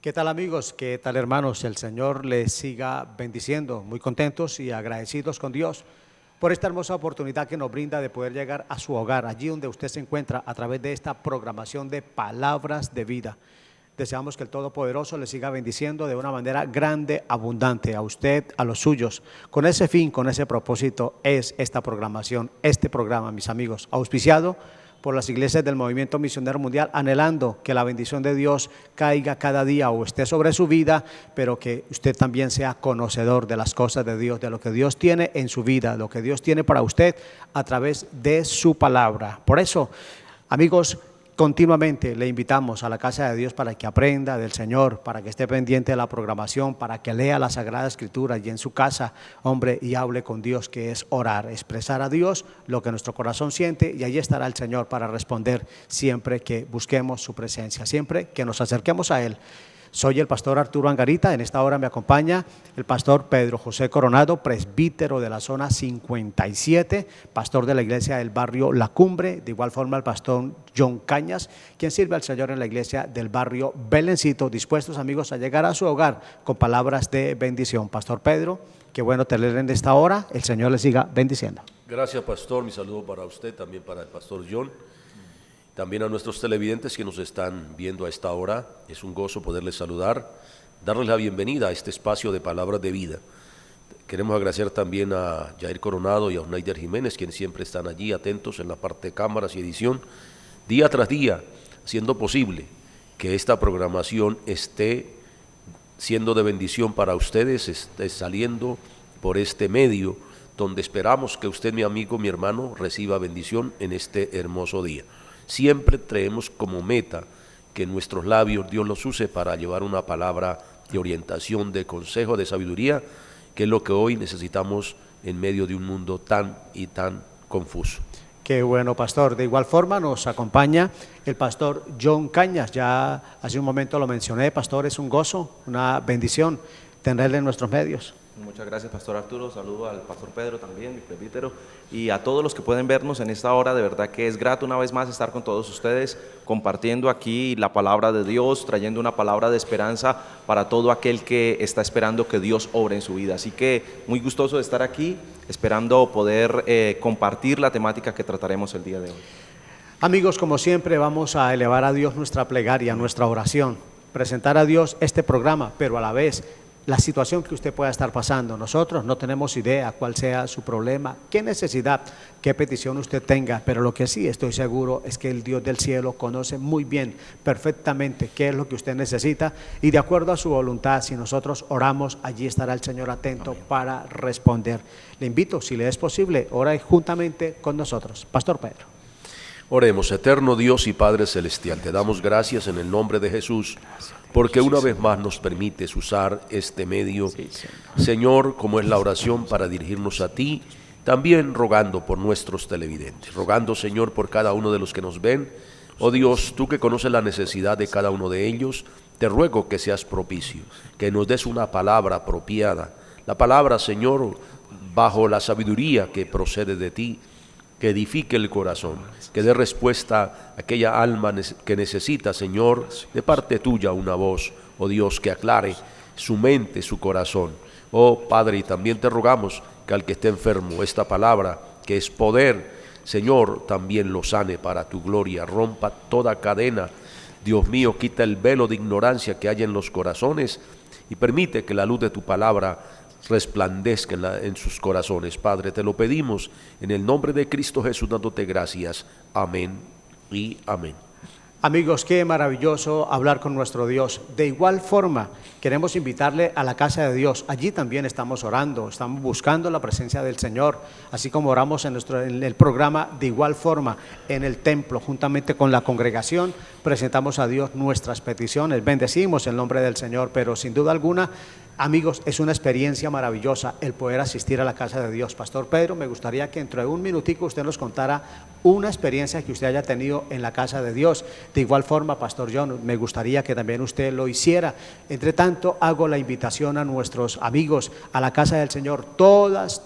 ¿Qué tal amigos? ¿Qué tal hermanos? El Señor les siga bendiciendo, muy contentos y agradecidos con Dios por esta hermosa oportunidad que nos brinda de poder llegar a su hogar, allí donde usted se encuentra a través de esta programación de Palabras de Vida. Deseamos que el Todopoderoso le siga bendiciendo de una manera grande, abundante a usted, a los suyos. Con ese fin, con ese propósito es esta programación, este programa, mis amigos, auspiciado por las iglesias del Movimiento Misionero Mundial, anhelando que la bendición de Dios caiga cada día o esté sobre su vida, pero que usted también sea conocedor de las cosas de Dios, de lo que Dios tiene en su vida, lo que Dios tiene para usted a través de su palabra. Por eso, amigos, continuamente le invitamos a la casa de Dios para que aprenda del Señor, para que esté pendiente de la programación, para que lea la Sagrada Escritura y en su casa, hombre, y hable con Dios, que es orar, expresar a Dios lo que nuestro corazón siente, y allí estará el Señor para responder siempre que busquemos su presencia, siempre que nos acerquemos a Él. Soy el pastor Arturo Angarita. En esta hora me acompaña el pastor Pedro José Coronado, presbítero de la zona 57, pastor de la iglesia del barrio La Cumbre. De igual forma el pastor John Cañas, quien sirve al Señor en la iglesia del barrio Belencito, dispuestos amigos a llegar a su hogar con palabras de bendición. Pastor Pedro, qué bueno tenerle en esta hora, el Señor le siga bendiciendo. Gracias pastor, mi saludo para usted, también para el pastor John. También a nuestros televidentes que nos están viendo a esta hora, es un gozo poderles saludar, darles la bienvenida a este espacio de Palabras de Vida. Queremos agradecer también a Jair Coronado y a Onaider Jiménez, quienes siempre están allí atentos en la parte de cámaras y edición, día tras día, haciendo posible que esta programación esté siendo de bendición para ustedes, esté saliendo por este medio, donde esperamos que usted, mi amigo, mi hermano, reciba bendición en este hermoso día. Siempre traemos como meta que en nuestros labios Dios los use para llevar una palabra de orientación, de consejo, de sabiduría, que es lo que hoy necesitamos en medio de un mundo tan y tan confuso. Qué bueno, pastor. De igual forma nos acompaña el pastor John Cañas. Ya hace un momento lo mencioné, pastor, es un gozo, una bendición tenerle en nuestros medios. Muchas gracias, pastor Arturo. Saludo al pastor Pedro también, mi presbítero, y a todos los que pueden vernos en esta hora. De verdad que es grato una vez más estar con todos ustedes, compartiendo aquí la palabra de Dios, trayendo una palabra de esperanza para todo aquel que está esperando que Dios obre en su vida. Así que muy gustoso de estar aquí, esperando poder compartir la temática que trataremos el día de hoy. Amigos, como siempre vamos a elevar a Dios nuestra plegaria, nuestra oración, presentar a Dios este programa, pero a la vez la situación que usted pueda estar pasando. Nosotros no tenemos idea cuál sea su problema, qué necesidad, qué petición usted tenga, pero lo que sí estoy seguro es que el Dios del cielo conoce muy bien, perfectamente qué es lo que usted necesita, y de acuerdo a su voluntad, si nosotros oramos, allí estará el Señor atento para responder. Le invito, si le es posible, ore juntamente con nosotros. Pastor Pedro. Oremos. Eterno Dios y Padre Celestial, te damos gracias en el nombre de Jesús, porque una vez más nos permites usar este medio, Señor, como es la oración para dirigirnos a ti, también rogando por nuestros televidentes, rogando, Señor, por cada uno de los que nos ven. Oh Dios, tú que conoces la necesidad de cada uno de ellos, te ruego que seas propicio, que nos des una palabra apropiada, la palabra, Señor, bajo la sabiduría que procede de ti, que edifique el corazón, que dé respuesta a aquella alma que necesita, Señor, de parte tuya una voz, oh Dios, que aclare su mente, su corazón. Oh Padre, y también te rogamos que al que esté enfermo, esta palabra, que es poder, Señor, también lo sane para tu gloria, rompa toda cadena. Dios mío, quita el velo de ignorancia que hay en los corazones y permite que la luz de tu palabra resplandezca en sus corazones. Padre, te lo pedimos en el nombre de Cristo Jesús, dándote gracias. Amén y amén. Amigos, qué maravilloso hablar con nuestro Dios. De igual forma, queremos invitarle a la casa de Dios. Allí también estamos orando, estamos buscando la presencia del Señor, así como oramos en el programa. De igual forma, en el templo, juntamente con la congregación, presentamos a Dios nuestras peticiones, bendecimos el nombre del Señor, pero sin duda alguna Amigos, es una experiencia maravillosa el poder asistir a la casa de Dios. Pastor Pedro, me gustaría que dentro de un minutico usted nos contara una experiencia que usted haya tenido en la casa de Dios. De igual forma, Pastor John, me gustaría que también usted lo hiciera. Entre tanto, hago la invitación a nuestros amigos a la casa del Señor. Todas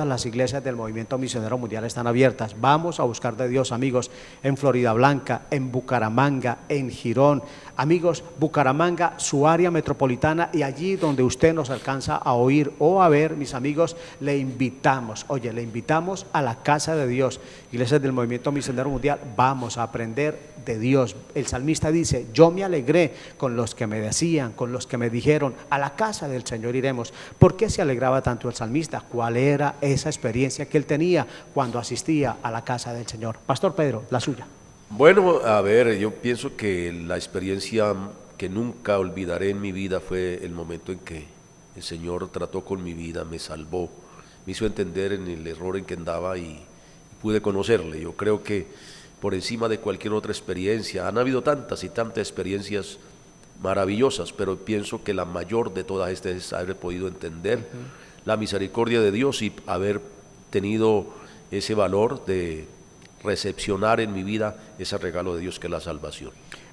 las iglesias del Movimiento Misionero Mundial están abiertas. Vamos a buscar de Dios, amigos, en Florida Blanca, en Bucaramanga, en Girón. Amigos, Bucaramanga, su área metropolitana, y allí donde usted nos alcanza a oír o a ver, mis amigos, le invitamos, le invitamos a la casa de Dios. Iglesias del Movimiento Misionero Mundial, vamos a aprender de Dios. El salmista dice: yo me alegré con los que me decían, con los que me dijeron, a la casa del Señor iremos. ¿Por qué se alegraba tanto el salmista? ¿Cuál era esa experiencia que él tenía cuando asistía a la casa del Señor? Pastor Pedro, la suya. Bueno, a ver, yo pienso que la experiencia que nunca olvidaré en mi vida fue el momento en que el Señor trató con mi vida, me salvó, me hizo entender en el error en que andaba y pude conocerle. Yo creo que por encima de cualquier otra experiencia, han habido tantas y tantas experiencias maravillosas, pero pienso que la mayor de todas estas es haber podido entender la misericordia de Dios y haber tenido ese valor de recepcionar en mi vida ese regalo de Dios que es la salvación.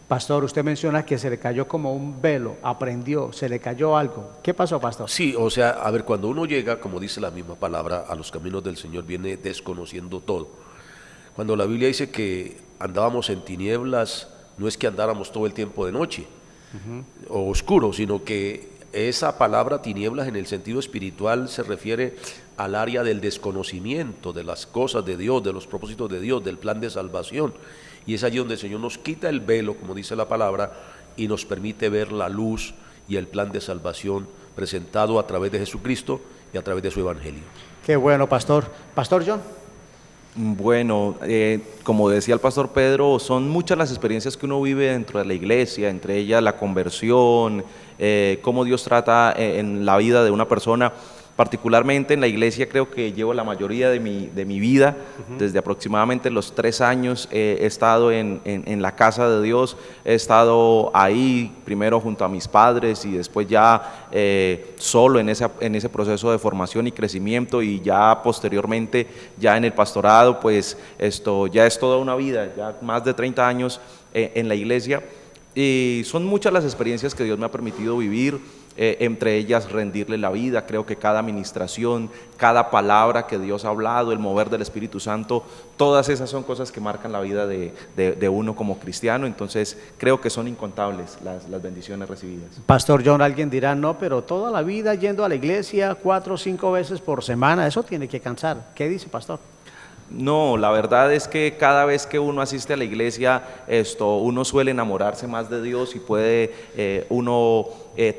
Pastor, usted menciona que se le cayó como un velo, aprendió, se le cayó algo. ¿Qué pasó, pastor? Sí, o sea, a ver, cuando uno llega, como dice la misma palabra, a los caminos del Señor, viene desconociendo todo. Cuando la Biblia dice que andábamos en tinieblas, no es que andáramos todo el tiempo de noche o oscuro, sino que esa palabra tinieblas en el sentido espiritual se refiere al área del desconocimiento de las cosas de Dios, de los propósitos de Dios, del plan de salvación. Y es allí donde el Señor nos quita el velo, como dice la palabra, y nos permite ver la luz y el plan de salvación presentado a través de Jesucristo y a través de su Evangelio. Qué bueno, pastor. Pastor John. Bueno, como decía el pastor Pedro, son muchas las experiencias que uno vive dentro de la iglesia, entre ellas la conversión, cómo Dios trata en la vida de una persona. Particularmente en la iglesia creo que llevo la mayoría de mi vida, desde aproximadamente los 3 años he estado en la casa de Dios, he estado ahí primero junto a mis padres y después ya solo en ese proceso de formación y crecimiento, y ya posteriormente ya en el pastorado, pues esto ya es toda una vida, ya más de 30 años en la iglesia, y son muchas las experiencias que Dios me ha permitido vivir. Entre ellas rendirle la vida. Creo que cada administración, cada palabra que Dios ha hablado, el mover del Espíritu Santo, todas esas son cosas que marcan la vida de uno como cristiano. Entonces creo que son incontables las bendiciones recibidas. Pastor John, alguien dirá: no, pero toda la vida yendo a la iglesia 4 o 5 veces por semana, eso tiene que cansar. ¿Qué dice, pastor? No, la verdad es que cada vez que uno asiste a la iglesia, uno suele enamorarse más de Dios y puede uno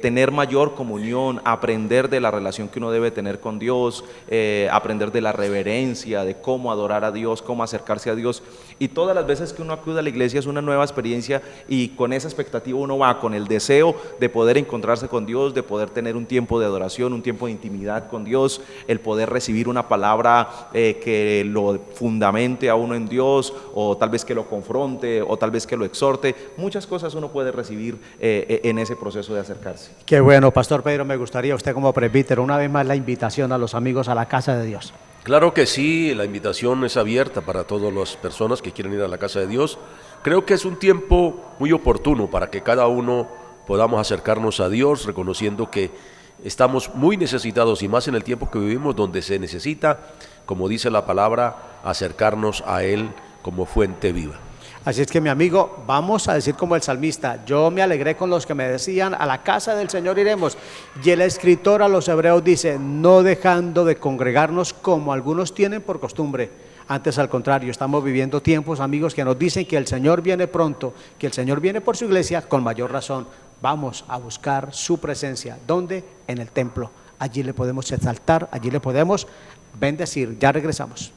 tener mayor comunión, aprender de la relación que uno debe tener con Dios, aprender de la reverencia, de cómo adorar a Dios, cómo acercarse a Dios. Y todas las veces que uno acude a la iglesia es una nueva experiencia, y con esa expectativa uno va con el deseo de poder encontrarse con Dios, de poder tener un tiempo de adoración, un tiempo de intimidad con Dios, el poder recibir una palabra que lo fundamente a uno en Dios, o tal vez que lo confronte, o tal vez que lo exhorte. Muchas cosas uno puede recibir en ese proceso de acercarse. Qué bueno, pastor Pedro, me gustaría, usted como presbítero, una vez más la invitación a los amigos a la casa de Dios. Claro que sí, la invitación es abierta para todas las personas que quieren ir a la casa de Dios. Creo que es un tiempo muy oportuno para que cada uno podamos acercarnos a Dios, reconociendo que estamos muy necesitados, y más en el tiempo que vivimos, donde se necesita, como dice la palabra, acercarnos a Él como fuente viva. Así es que, mi amigo, vamos a decir como el salmista: yo me alegré con los que me decían, a la casa del Señor iremos. Y el escritor a los hebreos dice: no dejando de congregarnos como algunos tienen por costumbre. Antes, al contrario, estamos viviendo tiempos, amigos, que nos dicen que el Señor viene pronto, que el Señor viene por su iglesia. Con mayor razón, vamos a buscar su presencia. ¿Dónde? En el templo. Allí le podemos exaltar, allí le podemos bendecir. Ya regresamos.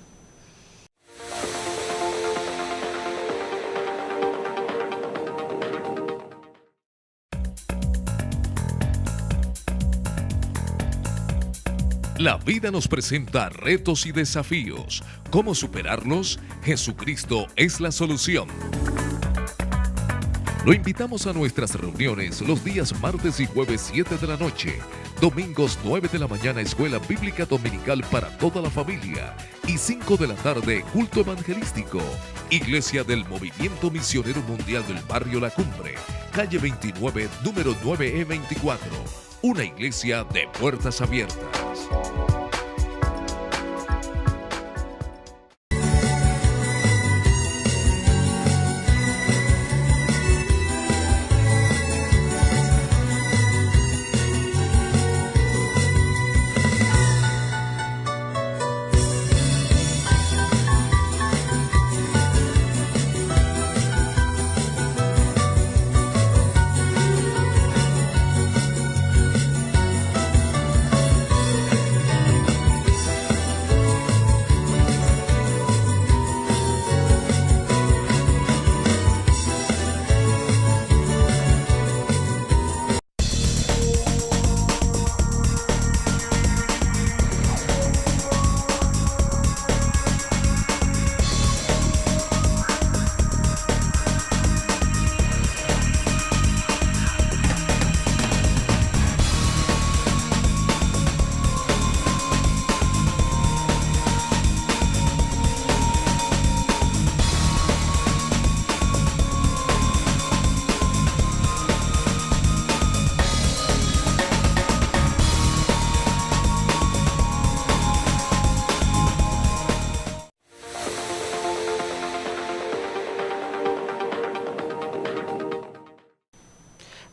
La vida nos presenta retos y desafíos. ¿Cómo superarlos? Jesucristo es la solución. Lo invitamos a nuestras reuniones los días martes y jueves 7 de la noche, domingos 9 de la mañana Escuela Bíblica Dominical para toda la familia y 5 de la tarde culto evangelístico. Iglesia del Movimiento Misionero Mundial del Barrio La Cumbre, calle 29, número 9E24. Una iglesia de puertas abiertas.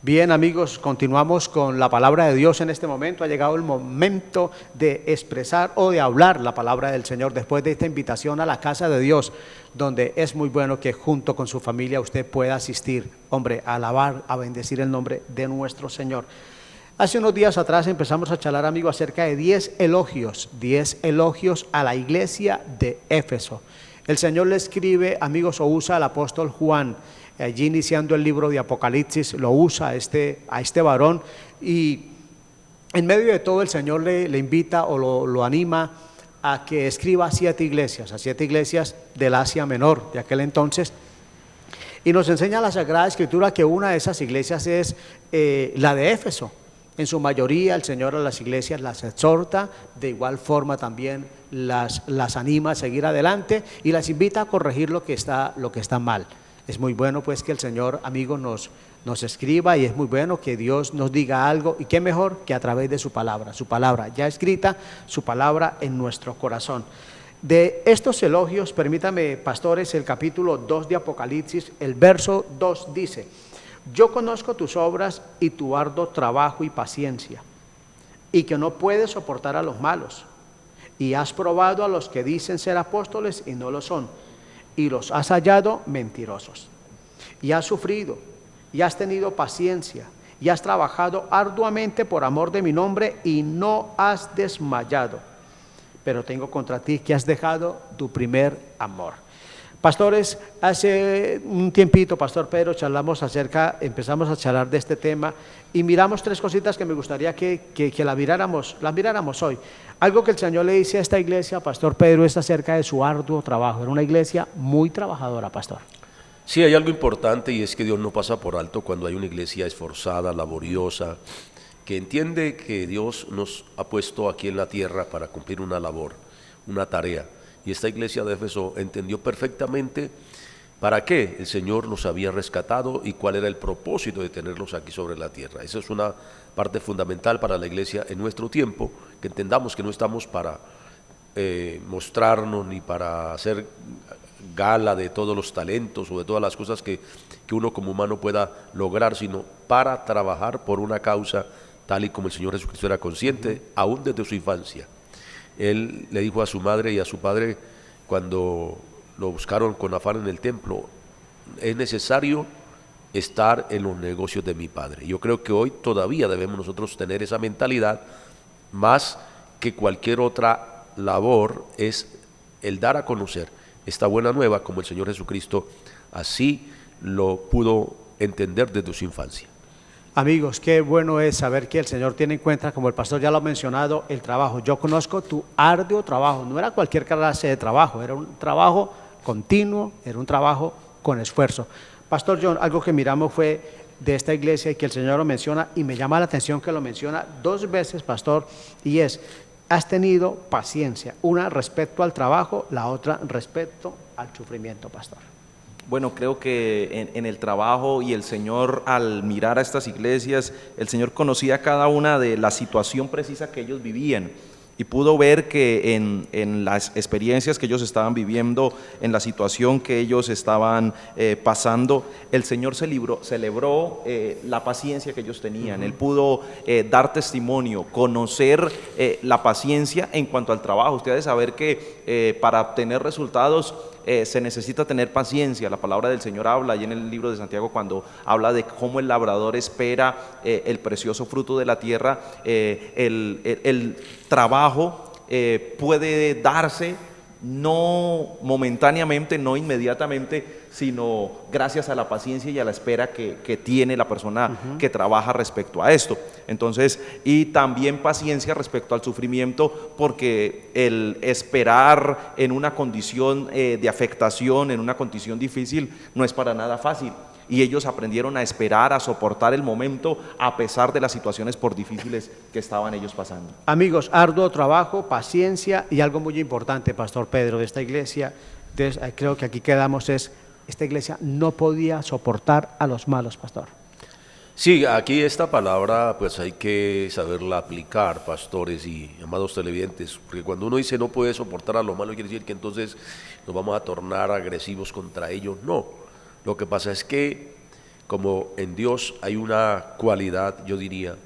Bien, amigos, continuamos con la palabra de Dios en este momento. Ha llegado el momento de expresar o de hablar la palabra del Señor después de esta invitación a la casa de Dios, donde es muy bueno que junto con su familia usted pueda asistir, hombre, a alabar, a bendecir el nombre de nuestro Señor. Hace unos días atrás empezamos a charlar, amigos, acerca de 10 elogios a la iglesia de Éfeso. El Señor le escribe, amigos, o usa al apóstol Juan, allí iniciando el libro de Apocalipsis, lo usa a este varón, y en medio de todo el Señor le invita o lo anima a que escriba a 7 iglesias del Asia Menor de aquel entonces, y nos enseña la Sagrada Escritura que una de esas iglesias es la de Éfeso. En su mayoría el Señor a las iglesias las exhorta, de igual forma también las anima a seguir adelante y las invita a corregir lo que está mal. Es muy bueno pues que el Señor, amigos, nos escriba, y es muy bueno que Dios nos diga algo, y qué mejor que a través de su palabra ya escrita, su palabra en nuestro corazón. De estos elogios, permítame, pastores, el capítulo 2 de Apocalipsis, el verso 2 dice: yo conozco tus obras y tu arduo trabajo y paciencia, y que no puedes soportar a los malos, y has probado a los que dicen ser apóstoles y no lo son, y los has hallado mentirosos, y has sufrido, y has tenido paciencia, y has trabajado arduamente por amor de mi nombre, y no has desmayado. Pero tengo contra ti que has dejado tu primer amor. Pastores, hace un tiempito, Pastor Pedro, empezamos a charlar de este tema, y miramos 3 cositas que me gustaría que las miráramos hoy. Algo que el Señor le dice a esta iglesia, Pastor Pedro, es acerca de su arduo trabajo. Era una iglesia muy trabajadora, pastor. Sí, hay algo importante, y es que Dios no pasa por alto cuando hay una iglesia esforzada, laboriosa, que entiende que Dios nos ha puesto aquí en la tierra para cumplir una labor, una tarea. Y esta iglesia de Éfeso entendió perfectamente para qué el Señor los había rescatado y cuál era el propósito de tenerlos aquí sobre la tierra. Esa es una parte fundamental para la iglesia en nuestro tiempo, que entendamos que no estamos para mostrarnos ni para hacer gala de todos los talentos o de todas las cosas que uno como humano pueda lograr, sino para trabajar por una causa tal y como el Señor Jesucristo era consciente, aún desde su infancia. Él le dijo a su madre y a su padre, cuando lo buscaron con afán en el templo: es necesario estar en los negocios de mi padre. Yo creo que hoy todavía debemos nosotros tener esa mentalidad, más que cualquier otra labor, es el dar a conocer esta buena nueva, como el Señor Jesucristo así lo pudo entender desde su infancia. Amigos, qué bueno es saber que el Señor tiene en cuenta, como el pastor ya lo ha mencionado, el trabajo. Yo conozco tu arduo trabajo. No era cualquier clase de trabajo, era un trabajo continuo, era un trabajo con esfuerzo. Pastor John, algo que miramos fue de esta iglesia y que el Señor lo menciona, y me llama la atención que lo menciona 2 veces, pastor, y es: has tenido paciencia, una respecto al trabajo, la otra respecto al sufrimiento, pastor. Bueno, creo que en el trabajo, y el Señor, al mirar a estas iglesias, el Señor conocía cada una de la situación precisa que ellos vivían, y pudo ver que en las experiencias que ellos estaban viviendo, en la situación que ellos estaban pasando, el Señor celebró la paciencia que ellos tenían. Él pudo dar testimonio, conocer la paciencia en cuanto al trabajo. Ustedes saber que para obtener resultados se necesita tener paciencia. La palabra del Señor habla ahí en el libro de Santiago, cuando habla de cómo el labrador espera el precioso fruto de la tierra. El trabajo puede darse no momentáneamente, no inmediatamente, sino gracias a la paciencia y a la espera que tiene la persona que trabaja respecto a esto. Entonces, y también paciencia respecto al sufrimiento, porque el esperar en una condición de afectación, en una condición difícil, no es para nada fácil. Y ellos aprendieron a esperar, a soportar el momento, a pesar de las situaciones por difíciles que estaban ellos pasando. Amigos, arduo trabajo, paciencia, y algo muy importante, Pastor Pedro, de esta iglesia, creo que aquí quedamos, es: esta iglesia no podía soportar a los malos, pastor. Sí, aquí esta palabra pues hay que saberla aplicar, pastores y amados televidentes, porque cuando uno dice no puede soportar a lo malo, quiere decir que entonces nos vamos a tornar agresivos contra ellos. No, lo que pasa es que como en Dios hay una cualidad, yo diría,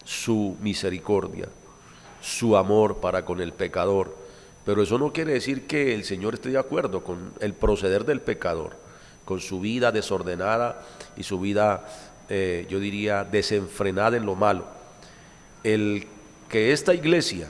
su misericordia, su amor para con el pecador, pero eso no quiere decir que el Señor esté de acuerdo con el proceder del pecador, con su vida desordenada y su vida yo diría desenfrenada en lo malo. El que esta iglesia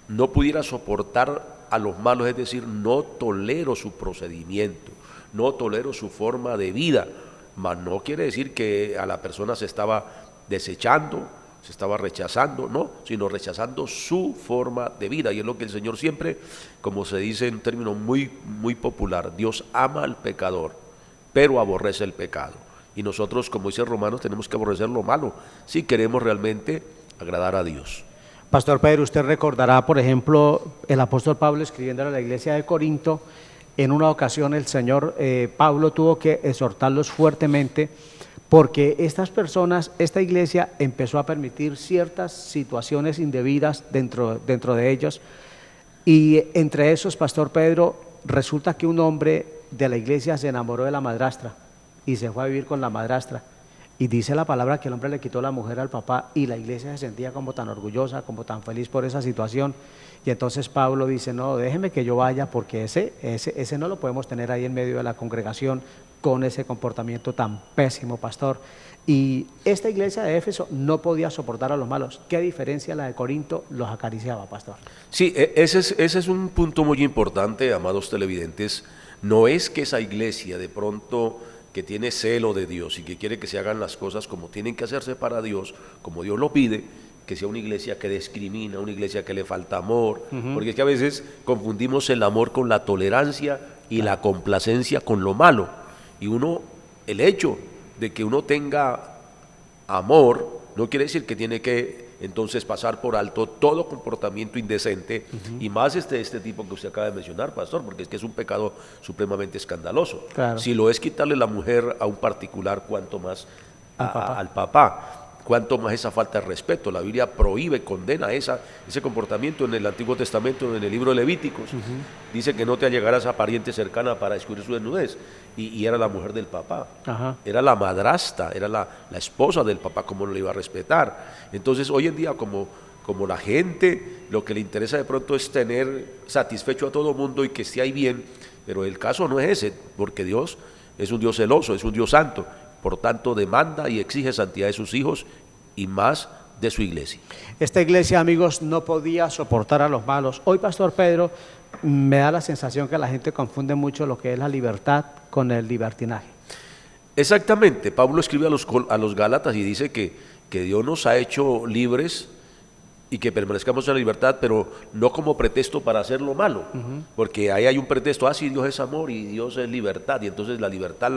no pudiera soportar a los malos, es decir, no tolero su procedimiento, no tolero su forma de vida, mas no quiere decir que a la persona se estaba desechando, se estaba rechazando, no, sino rechazando su forma de vida. Y es lo que el Señor siempre, como se dice en términos muy popular, Dios ama al pecador, pero aborrece el pecado. Y nosotros, como dice Romanos, tenemos que aborrecer lo malo si queremos realmente agradar a Dios. Pastor Pedro, usted recordará, por ejemplo, el apóstol Pablo escribiendo a la iglesia de Corinto. En una ocasión el Señor Pablo tuvo que exhortarlos fuertemente, porque estas personas, esta iglesia empezó a permitir ciertas situaciones indebidas dentro de ellos, y entre esos, Pastor Pedro, resulta que un hombre de la iglesia se enamoró de la madrastra y se fue a vivir con la madrastra, y dice la palabra que el hombre le quitó la mujer al papá, y la iglesia se sentía como tan orgullosa, como tan feliz por esa situación. Y entonces Pablo dice: no, déjeme que yo vaya, porque ese no lo podemos tener ahí en medio de la congregación con ese comportamiento tan pésimo, pastor. Y esta iglesia de Éfeso no podía soportar a los malos. ¿Qué diferencia la de Corinto los acariciaba, pastor? Sí, ese es un punto muy importante, amados televidentes. No es que esa iglesia de pronto que tiene celo de Dios y que quiere que se hagan las cosas como tienen que hacerse para Dios, como Dios lo pide, que sea una iglesia que discrimina, una iglesia que le falta amor, porque es que a veces confundimos el amor con la tolerancia y la complacencia con lo malo. Y el hecho de que uno tenga amor no quiere decir que tiene que entonces pasar por alto todo comportamiento indecente, y más este tipo que usted acaba de mencionar, pastor, porque es que es un pecado supremamente escandaloso. Claro. Si lo es quitarle la mujer a un particular, cuanto más al papá. Cuanto más esa falta de respeto. La Biblia prohíbe, condena ese comportamiento en el Antiguo Testamento, en el libro de Levíticos. Dice que no te allegarás a pariente cercana para descubrir su desnudez. Y era la mujer del papá. Era la madrastra, era la esposa del papá, como no le iba a respetar. Entonces hoy en día, como la gente, lo que le interesa de pronto es tener satisfecho a todo mundo y que esté ahí bien, pero el caso no es ese, porque Dios es un Dios celoso, es un Dios santo. Por tanto, demanda y exige santidad de sus hijos y más de su iglesia. Esta iglesia, amigos, no podía soportar a los malos. Hoy, Pastor Pedro, me da la sensación que la gente confunde mucho lo que es la libertad con el libertinaje. Exactamente. Pablo escribe a los Gálatas y dice que Dios nos ha hecho libres y que permanezcamos en la libertad, pero no como pretexto para hacer lo malo, porque ahí hay un pretexto, sí, Dios es amor y Dios es libertad, y entonces la libertad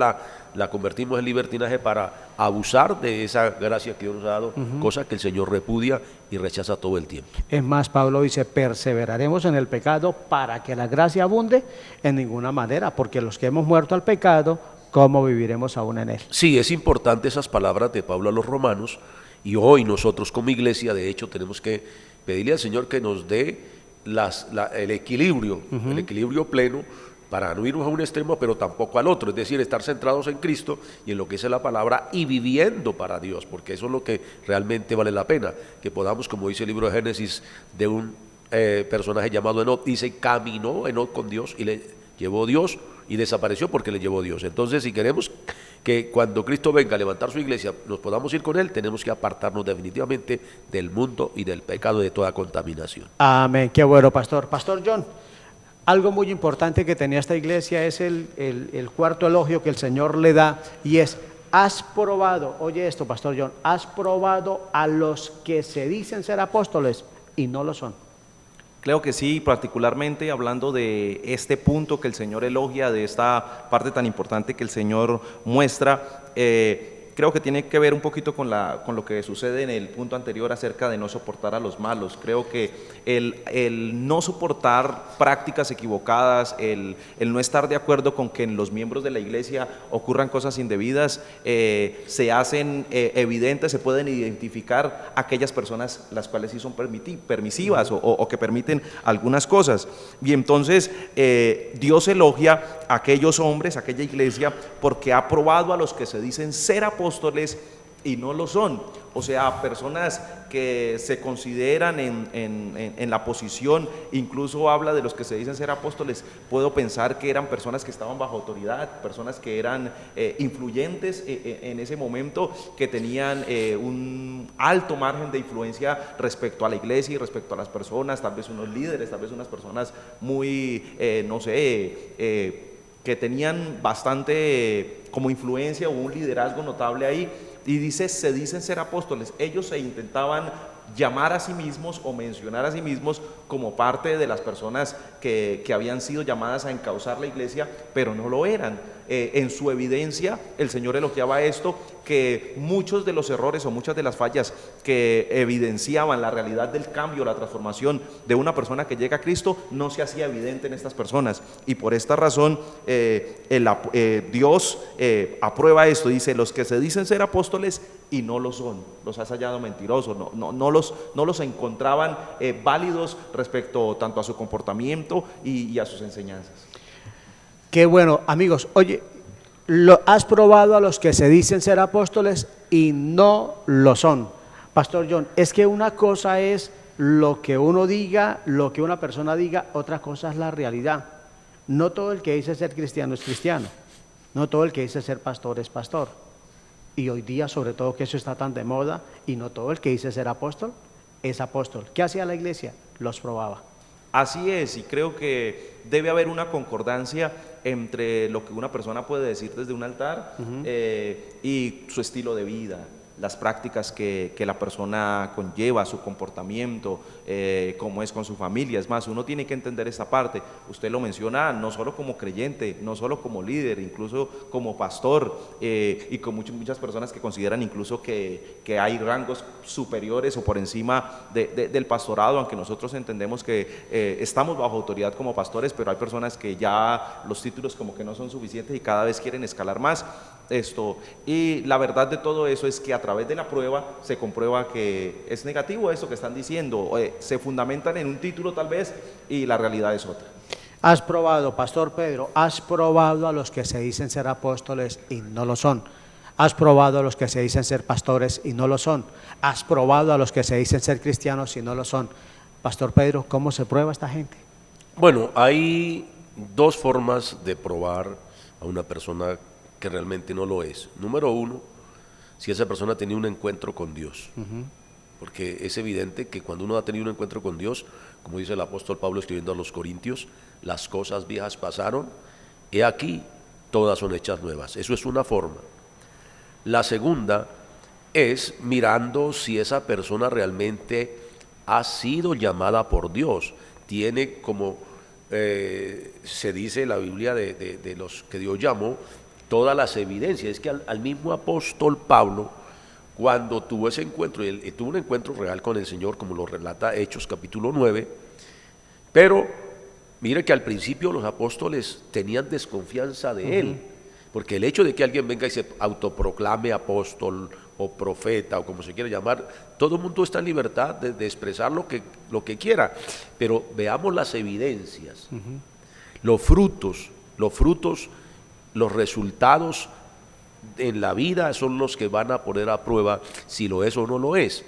la convertimos en libertinaje para abusar de esa gracia que Dios nos ha dado, cosa que el Señor repudia y rechaza todo el tiempo. Es más, Pablo dice, perseveraremos en el pecado para que la gracia abunde en ninguna manera, porque los que hemos muerto al pecado, ¿cómo viviremos aún en él? Sí, es importante esas palabras de Pablo a los romanos, y hoy nosotros como iglesia, de hecho, tenemos que pedirle al Señor que nos dé el equilibrio, el equilibrio pleno, para no irnos a un extremo, pero tampoco al otro, es decir, estar centrados en Cristo y en lo que es la palabra y viviendo para Dios, porque eso es lo que realmente vale la pena, que podamos, como dice el libro de Génesis, de un personaje llamado Enoc, dice, caminó Enoc con Dios y le llevó Dios y desapareció porque le llevó Dios. Entonces, si queremos que cuando Cristo venga a levantar su iglesia nos podamos ir con Él, tenemos que apartarnos definitivamente del mundo y del pecado, de toda contaminación. Amén, qué bueno, pastor. Pastor John, algo muy importante que tenía esta iglesia es el cuarto elogio que el Señor le da, y es, has probado, oye esto, pastor John, has probado a los que se dicen ser apóstoles y no lo son. Creo que sí, particularmente hablando de este punto que el Señor elogia, de esta parte tan importante que el Señor muestra, creo que tiene que ver un poquito con lo que sucede en el punto anterior acerca de no soportar a los malos. Creo que el no soportar prácticas equivocadas, el no estar de acuerdo con que en los miembros de la iglesia ocurran cosas indebidas, se hacen evidentes, se pueden identificar aquellas personas las cuales sí son permisivas o que permiten algunas cosas. Y entonces Dios elogia a aquellos hombres, a aquella iglesia, porque ha probado a los que se dicen ser apóstoles y no lo son. O sea, personas que se consideran en la posición, incluso habla de los que se dicen ser apóstoles, puedo pensar que eran personas que estaban bajo autoridad, personas que eran influyentes en ese momento, que tenían un alto margen de influencia respecto a la iglesia y respecto a las personas, tal vez unos líderes, tal vez unas personas muy, que tenían bastante como influencia o un liderazgo notable ahí. Y dice, se dicen ser apóstoles. Ellos se intentaban llamar a sí mismos o mencionar a sí mismos como parte de las personas que habían sido llamadas a encauzar la iglesia, pero no lo eran. En su evidencia, el Señor elogiaba esto, que muchos de los errores o muchas de las fallas que evidenciaban la realidad del cambio, la transformación de una persona que llega a Cristo, no se hacía evidente en estas personas. Y por esta razón, Dios aprueba esto. Dice, los que se dicen ser apóstoles y no lo son, los has hallado mentirosos, no los encontraban válidos respecto tanto a su comportamiento y a sus enseñanzas. Qué bueno, amigos. Oye, has probado a los que se dicen ser apóstoles y no lo son. Pastor John, es que una cosa es lo que uno diga, lo que una persona diga, otra cosa es la realidad. No todo el que dice ser cristiano es cristiano, no todo el que dice ser pastor es pastor. Y hoy día, sobre todo, que eso está tan de moda, y no todo el que dice ser apóstol es apóstol. ¿Qué hacía la iglesia? Los probaba. Así es, y creo que debe haber una concordancia entre lo que una persona puede decir desde un altar y su estilo de vida, las prácticas que la persona conlleva, su comportamiento, cómo es con su familia. Es más, uno tiene que entender esta parte. Usted lo menciona no solo como creyente, no solo como líder, incluso como pastor, y con muchas personas que consideran incluso que hay rangos superiores o por encima del pastorado, aunque nosotros entendemos que estamos bajo autoridad como pastores, pero hay personas que ya los títulos como que no son suficientes y cada vez quieren escalar más. Y la verdad de todo eso es que a través de la prueba se comprueba que es negativo eso que están diciendo, se fundamentan en un título tal vez y la realidad es otra. Has probado, Pastor Pedro, has probado a los que se dicen ser apóstoles y no lo son. Has probado a los que se dicen ser pastores y no lo son. Has probado a los que se dicen ser cristianos y no lo son. Pastor Pedro, ¿cómo se prueba esta gente? Bueno, hay dos formas de probar a una persona que realmente no lo es. Número uno, si esa persona ha tenido un encuentro con Dios. Porque es evidente que cuando uno ha tenido un encuentro con Dios, como dice el apóstol Pablo escribiendo a los Corintios, las cosas viejas pasaron, he aquí, todas son hechas nuevas. Eso es una forma. La segunda es mirando si esa persona realmente ha sido llamada por Dios. Tiene como se dice en la Biblia de los que Dios llamó, todas las evidencias. Es que al mismo apóstol Pablo, cuando tuvo ese encuentro, él tuvo un encuentro real con el Señor, como lo relata Hechos capítulo 9, pero mire que al principio los apóstoles tenían desconfianza de él, porque el hecho de que alguien venga y se autoproclame apóstol o profeta o como se quiera llamar, todo el mundo está en libertad de expresar lo que quiera, pero veamos las evidencias, los frutos, los resultados en la vida son los que van a poner a prueba si lo es o no lo es.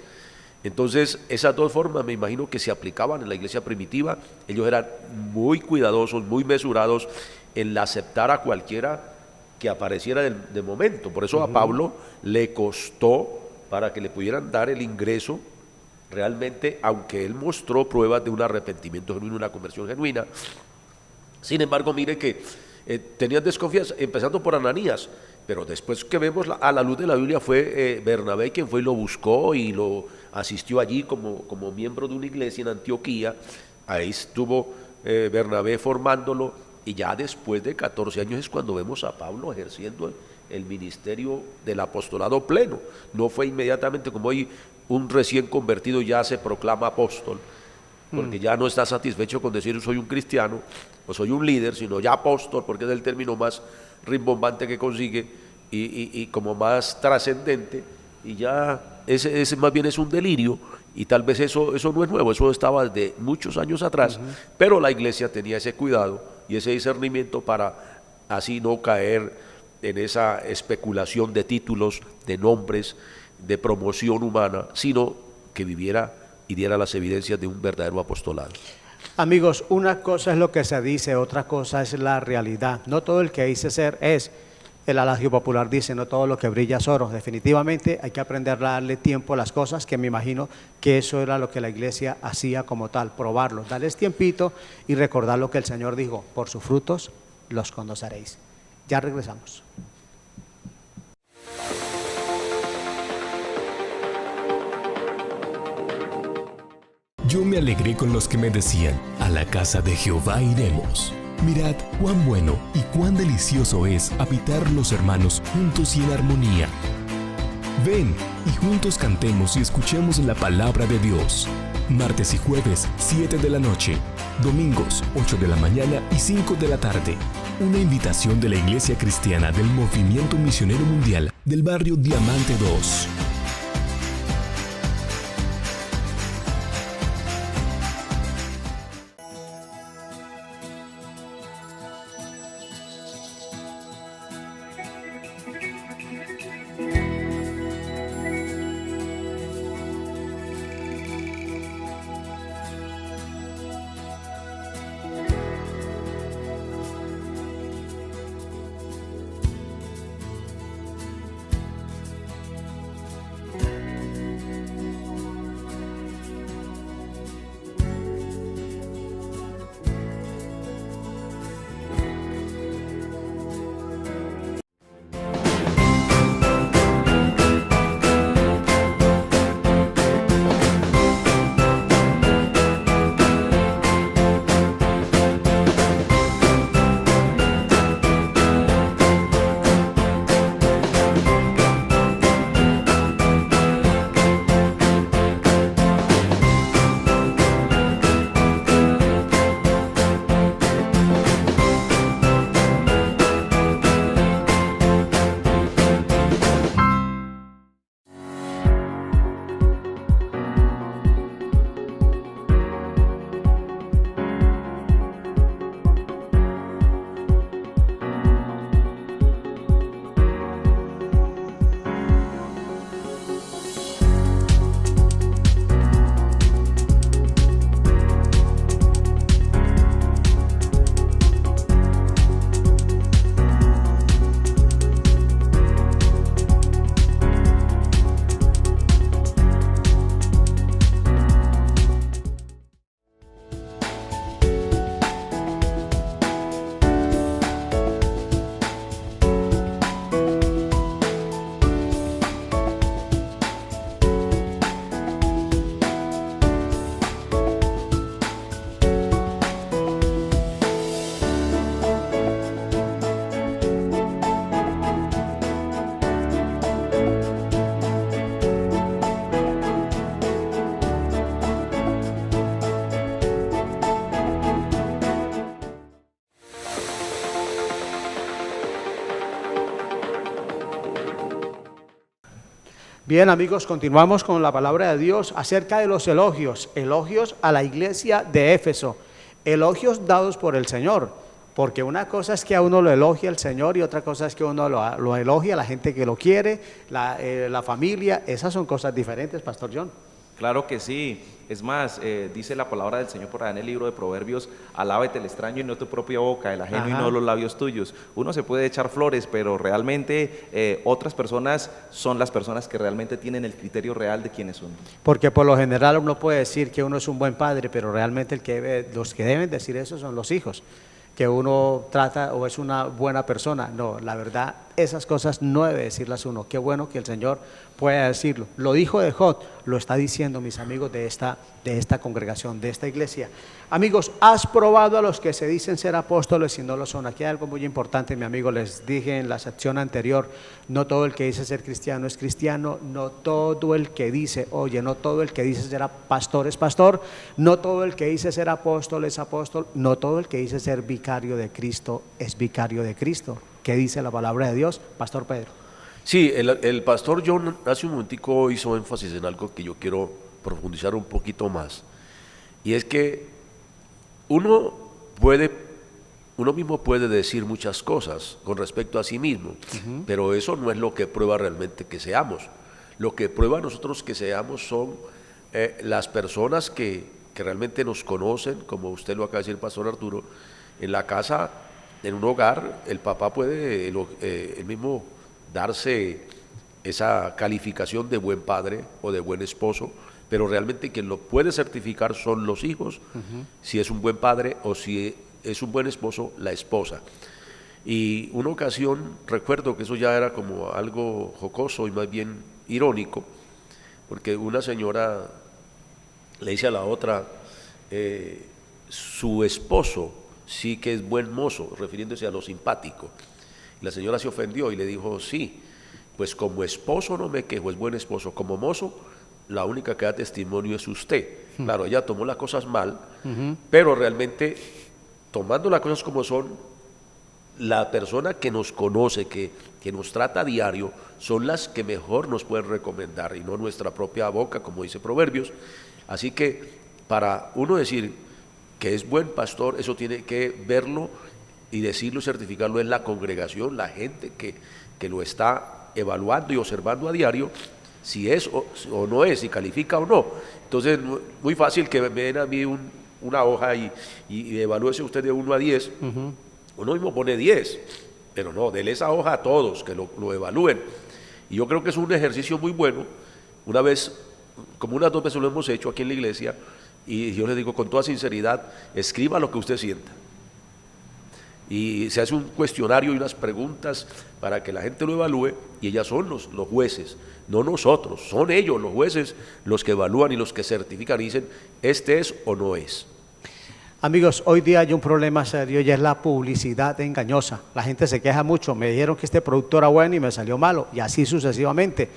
Entonces, esas dos formas me imagino que se aplicaban en la iglesia primitiva. Ellos eran muy cuidadosos, muy mesurados en aceptar a cualquiera que apareciera de momento. Por eso a Pablo le costó para que le pudieran dar el ingreso realmente, aunque él mostró pruebas de un arrepentimiento genuino, una conversión genuina. Sin embargo, mire que tenían desconfianza, empezando por Ananías, pero después que vemos a la luz de la Biblia fue Bernabé quien fue y lo buscó y lo asistió allí como miembro de una iglesia en Antioquía. Ahí estuvo Bernabé formándolo, y ya después de 14 años es cuando vemos a Pablo ejerciendo el ministerio del apostolado pleno. No fue inmediatamente como hoy un recién convertido ya se proclama apóstol, porque ya no está satisfecho con decir soy un cristiano o soy un líder, sino ya apóstol, porque es el término más rimbombante que consigue y como más trascendente, y ya ese más bien es un delirio, y tal vez eso no es nuevo, eso estaba desde muchos años atrás, pero la iglesia tenía ese cuidado y ese discernimiento para así no caer en esa especulación de títulos, de nombres, de promoción humana, sino que viviera y diera las evidencias de un verdadero apostolado. Amigos, una cosa es lo que se dice, otra cosa es la realidad. No todo el que dice ser es. El adagio popular dice, no todo lo que brilla es oro. Definitivamente hay que aprender a darle tiempo a las cosas, que me imagino que eso era lo que la iglesia hacía como tal, probarlo, darles tiempito y recordar lo que el Señor dijo, por sus frutos los conoceréis. Ya regresamos. Yo me alegré con los que me decían, a la casa de Jehová iremos. Mirad cuán bueno y cuán delicioso es habitar los hermanos juntos y en armonía. Ven y juntos cantemos y escuchemos la palabra de Dios. Martes y jueves, 7 de la noche. Domingos, 8 de la mañana y 5 de la tarde. Una invitación de la Iglesia Cristiana del Movimiento Misionero Mundial del barrio Diamante 2. Bien, amigos, continuamos con la palabra de Dios acerca de los elogios, elogios a la iglesia de Éfeso, elogios dados por el Señor, porque una cosa es que a uno lo elogia el Señor y otra cosa es que uno lo elogia a la gente que lo quiere, la familia. Esas son cosas diferentes, Pastor John. Claro que sí. Es más, dice la palabra del Señor por ahí en el libro de Proverbios: alábete el extraño y no tu propia boca, el ajeno y no los labios tuyos. Uno se puede echar flores, pero realmente otras personas son las personas que realmente tienen el criterio real de quiénes son. Porque por lo general uno puede decir que uno es un buen padre, pero realmente los que deben decir eso son los hijos, que uno trata o es una buena persona. No, la verdad, esas cosas no debe decirlas uno. Qué bueno que el Señor pueda decirlo. Lo dijo de Jod, lo está diciendo, mis amigos de esta congregación, de esta iglesia. Amigos, has probado a los que se dicen ser apóstoles y no lo son. Aquí hay algo muy importante, mi amigo, les dije en la sección anterior, no todo el que dice ser cristiano es cristiano, no todo el que dice, no todo el que dice ser pastor es pastor, no todo el que dice ser apóstol es apóstol, no todo el que dice ser vicario de Cristo es vicario de Cristo. ¿Qué dice la palabra de Dios, Pastor Pedro? Sí, el pastor John hace un momentico hizo énfasis en algo que yo quiero profundizar un poquito más, y es que uno mismo puede decir muchas cosas con respecto a sí mismo, pero eso no es lo que prueba realmente que seamos. Lo que prueba a nosotros que seamos son las personas que realmente nos conocen, como usted lo acaba de decir, Pastor Arturo. En la casa, en un hogar, el papá puede él mismo darse esa calificación de buen padre o de buen esposo, pero realmente quien lo puede certificar son los hijos, si es un buen padre o si es un buen esposo, la esposa. Y una ocasión, recuerdo que eso ya era como algo jocoso y más bien irónico, porque una señora le dice a la otra, su esposo sí que es buen mozo, refiriéndose a lo simpático. La señora se ofendió y le dijo, sí, pues como esposo no me quejo, es buen esposo, como mozo la única que da testimonio es usted. Claro, ella tomó las cosas mal, pero realmente tomando las cosas como son, la persona que nos conoce, que nos trata a diario, son las que mejor nos pueden recomendar y no nuestra propia boca, como dice Proverbios. Así que para uno decir que es buen pastor, eso tiene que verlo y decirlo y certificarlo en la congregación, la gente que lo está evaluando y observando a diario, si es o no es, si califica o no. Entonces, muy fácil que me den a mí una hoja y evalúese usted de 1 a 10, uno mismo pone 10, pero no, dele esa hoja a todos, que lo evalúen. Y yo creo que es un ejercicio muy bueno. Una vez, como unas 2 veces lo hemos hecho aquí en la iglesia, y yo le digo con toda sinceridad, escriba lo que usted sienta. Y se hace un cuestionario y unas preguntas para que la gente lo evalúe, y ellas son los jueces, no nosotros, son ellos los jueces los que evalúan y los que certifican y dicen, este es o no es. Amigos, hoy día hay un problema serio y es la publicidad engañosa. La gente se queja mucho, me dijeron que este producto era bueno y me salió malo, y así sucesivamente.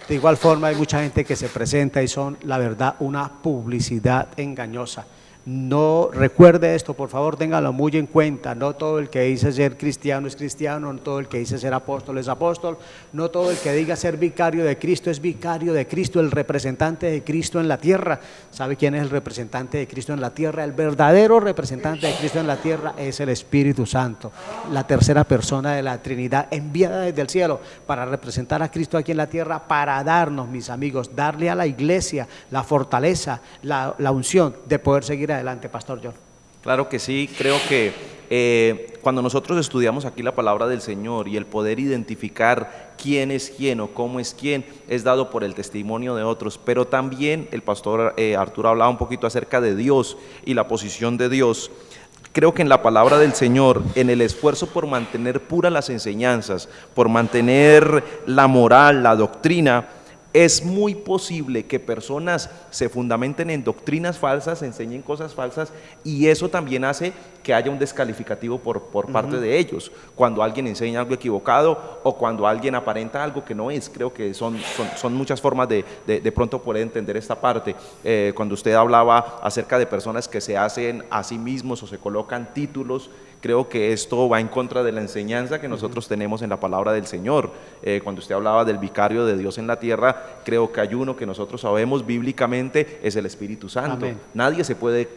De igual forma hay mucha gente que se presenta y son, la verdad, una publicidad engañosa. No, recuerde esto, por favor, téngalo muy en cuenta. No todo el que dice ser cristiano es cristiano, no todo el que dice ser apóstol es apóstol, no todo el que diga ser vicario de Cristo es vicario de Cristo, el representante de Cristo en la tierra. ¿Sabe quién es el representante de Cristo en la tierra? El verdadero representante de Cristo en la tierra es el Espíritu Santo, la tercera persona de la Trinidad, enviada desde el cielo para representar a Cristo aquí en la tierra, para darnos, mis amigos, darle a la iglesia la fortaleza, la unción de poder seguir adelante, Pastor John. Claro que sí, creo que cuando nosotros estudiamos aquí la palabra del Señor y el poder identificar quién es quién o cómo es quién, es dado por el testimonio de otros, pero también el pastor Arturo hablaba un poquito acerca de Dios y la posición de Dios. Creo que en la palabra del Señor, en el esfuerzo por mantener puras las enseñanzas, por mantener la moral, la doctrina, es muy posible que personas se fundamenten en doctrinas falsas, enseñen cosas falsas, y eso también hace que haya un descalificativo por parte de ellos. Cuando alguien enseña algo equivocado o cuando alguien aparenta algo que no es, creo que son muchas formas de pronto poder entender esta parte. Cuando usted hablaba acerca de personas que se hacen a sí mismos o se colocan títulos Creo que esto va en contra de la enseñanza que nosotros tenemos en la palabra del Señor. Cuando usted hablaba del vicario de Dios en la tierra, creo que hay uno que nosotros sabemos bíblicamente, es el Espíritu Santo. Amén. Nadie se puede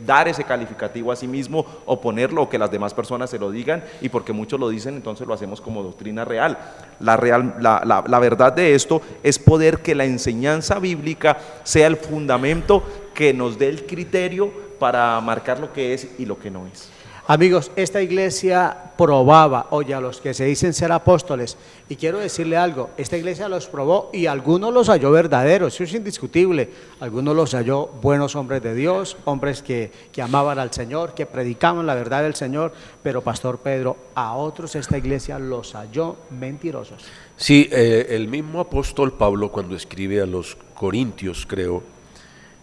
dar ese calificativo a sí mismo o ponerlo o que las demás personas se lo digan, y porque muchos lo dicen, entonces lo hacemos como doctrina real. La verdad de esto es poder que la enseñanza bíblica sea el fundamento que nos dé el criterio para marcar lo que es y lo que no es. Amigos, esta iglesia probaba, oye, a los que se dicen ser apóstoles, y quiero decirle algo, esta iglesia los probó y algunos los halló verdaderos, eso es indiscutible, algunos los halló buenos hombres de Dios, hombres que amaban al Señor, que predicaban la verdad del Señor, pero Pastor Pedro, a otros esta iglesia los halló mentirosos. Sí, el mismo apóstol Pablo, cuando escribe a los Corintios, creo,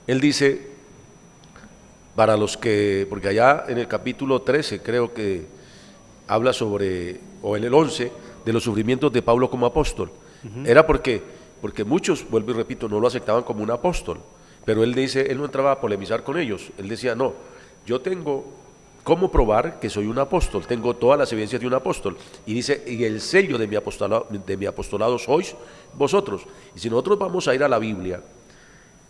él dice, para los que, porque allá en el capítulo 13 creo que habla sobre, o en el 11, de los sufrimientos de Pablo como apóstol. Era porque muchos, vuelvo y repito, no lo aceptaban como un apóstol, pero él dice, él no entraba a polemizar con ellos, él decía, no, yo tengo cómo probar que soy un apóstol, tengo todas las evidencias de un apóstol, y dice, y el sello de mi apostolado sois vosotros. Y si nosotros vamos a ir a la Biblia,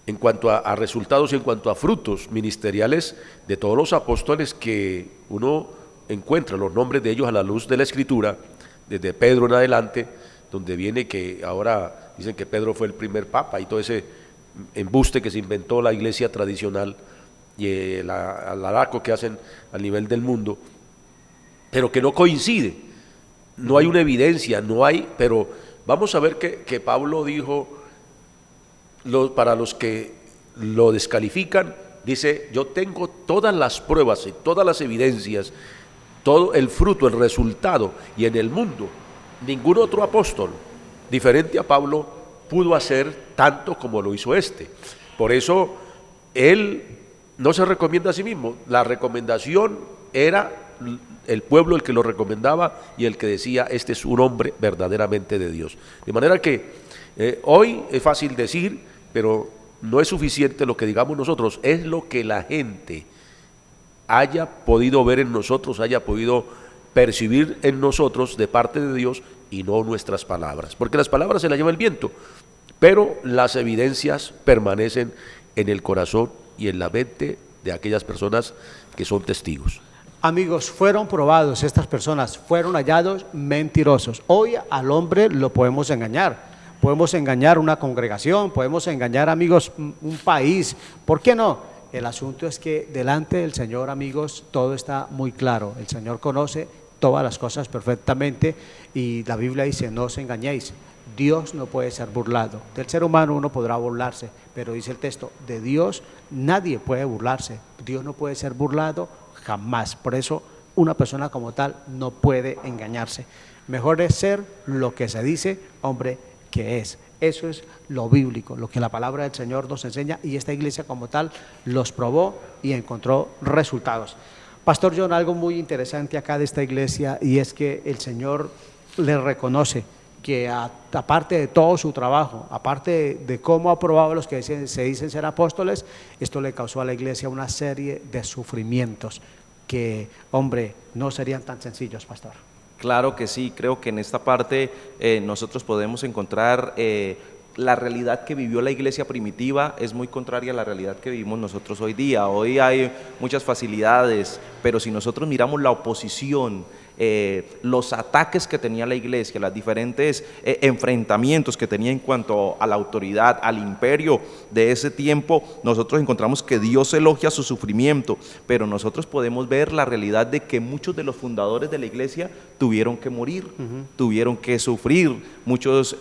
en cuanto a resultados y en cuanto a frutos ministeriales de todos los apóstoles que uno encuentra los nombres de ellos a la luz de la Escritura, desde Pedro en adelante, donde viene que ahora dicen que Pedro fue el primer papa y todo ese embuste que se inventó la iglesia tradicional y el alaco que hacen a nivel del mundo, pero que no coincide, no hay una evidencia, no hay, pero vamos a ver que Pablo dijo, para los que lo descalifican, dice, yo tengo todas las pruebas y todas las evidencias, todo el fruto, el resultado, y en el mundo ningún otro apóstol diferente a Pablo pudo hacer tanto como lo hizo este. Por eso él no se recomienda a sí mismo, la recomendación era el pueblo el que lo recomendaba y el que decía, este es un hombre verdaderamente de Dios. De manera que hoy es fácil decir, pero no es suficiente lo que digamos nosotros, es lo que la gente haya podido ver en nosotros, haya podido percibir en nosotros de parte de Dios y no nuestras palabras, porque las palabras se las lleva el viento, pero las evidencias permanecen en el corazón y en la mente de aquellas personas que son testigos. Amigos, fueron probados estas personas, fueron hallados mentirosos. Hoy al hombre lo podemos engañar una congregación, podemos engañar, amigos, un país, ¿por qué no? El asunto es que delante del Señor, amigos, todo está muy claro, el Señor conoce todas las cosas perfectamente y la Biblia dice, no os engañéis, Dios no puede ser burlado, del ser humano uno podrá burlarse, pero dice el texto, de Dios nadie puede burlarse, Dios no puede ser burlado jamás, por eso una persona como tal no puede engañarse, mejor es ser lo que se dice, hombre, que es. Eso es lo bíblico, lo que la palabra del Señor nos enseña y esta iglesia como tal los probó y encontró resultados. Pastor John, algo muy interesante acá de esta iglesia y es que el Señor le reconoce que aparte de todo su trabajo, aparte de cómo ha probado a los que se dicen ser apóstoles, esto le causó a la iglesia una serie de sufrimientos que, hombre, no serían tan sencillos, pastor. Claro que sí, creo que en esta parte nosotros podemos encontrar la realidad que vivió la iglesia primitiva es muy contraria a la realidad que vivimos nosotros hoy día. Hoy hay muchas facilidades, pero si nosotros miramos la oposición, los ataques que tenía la iglesia, los diferentes enfrentamientos que tenía en cuanto a la autoridad, al imperio de ese tiempo, nosotros encontramos que Dios elogia su sufrimiento, pero nosotros podemos ver la realidad de que muchos de los fundadores de la iglesia tuvieron que morir, tuvieron que sufrir, muchos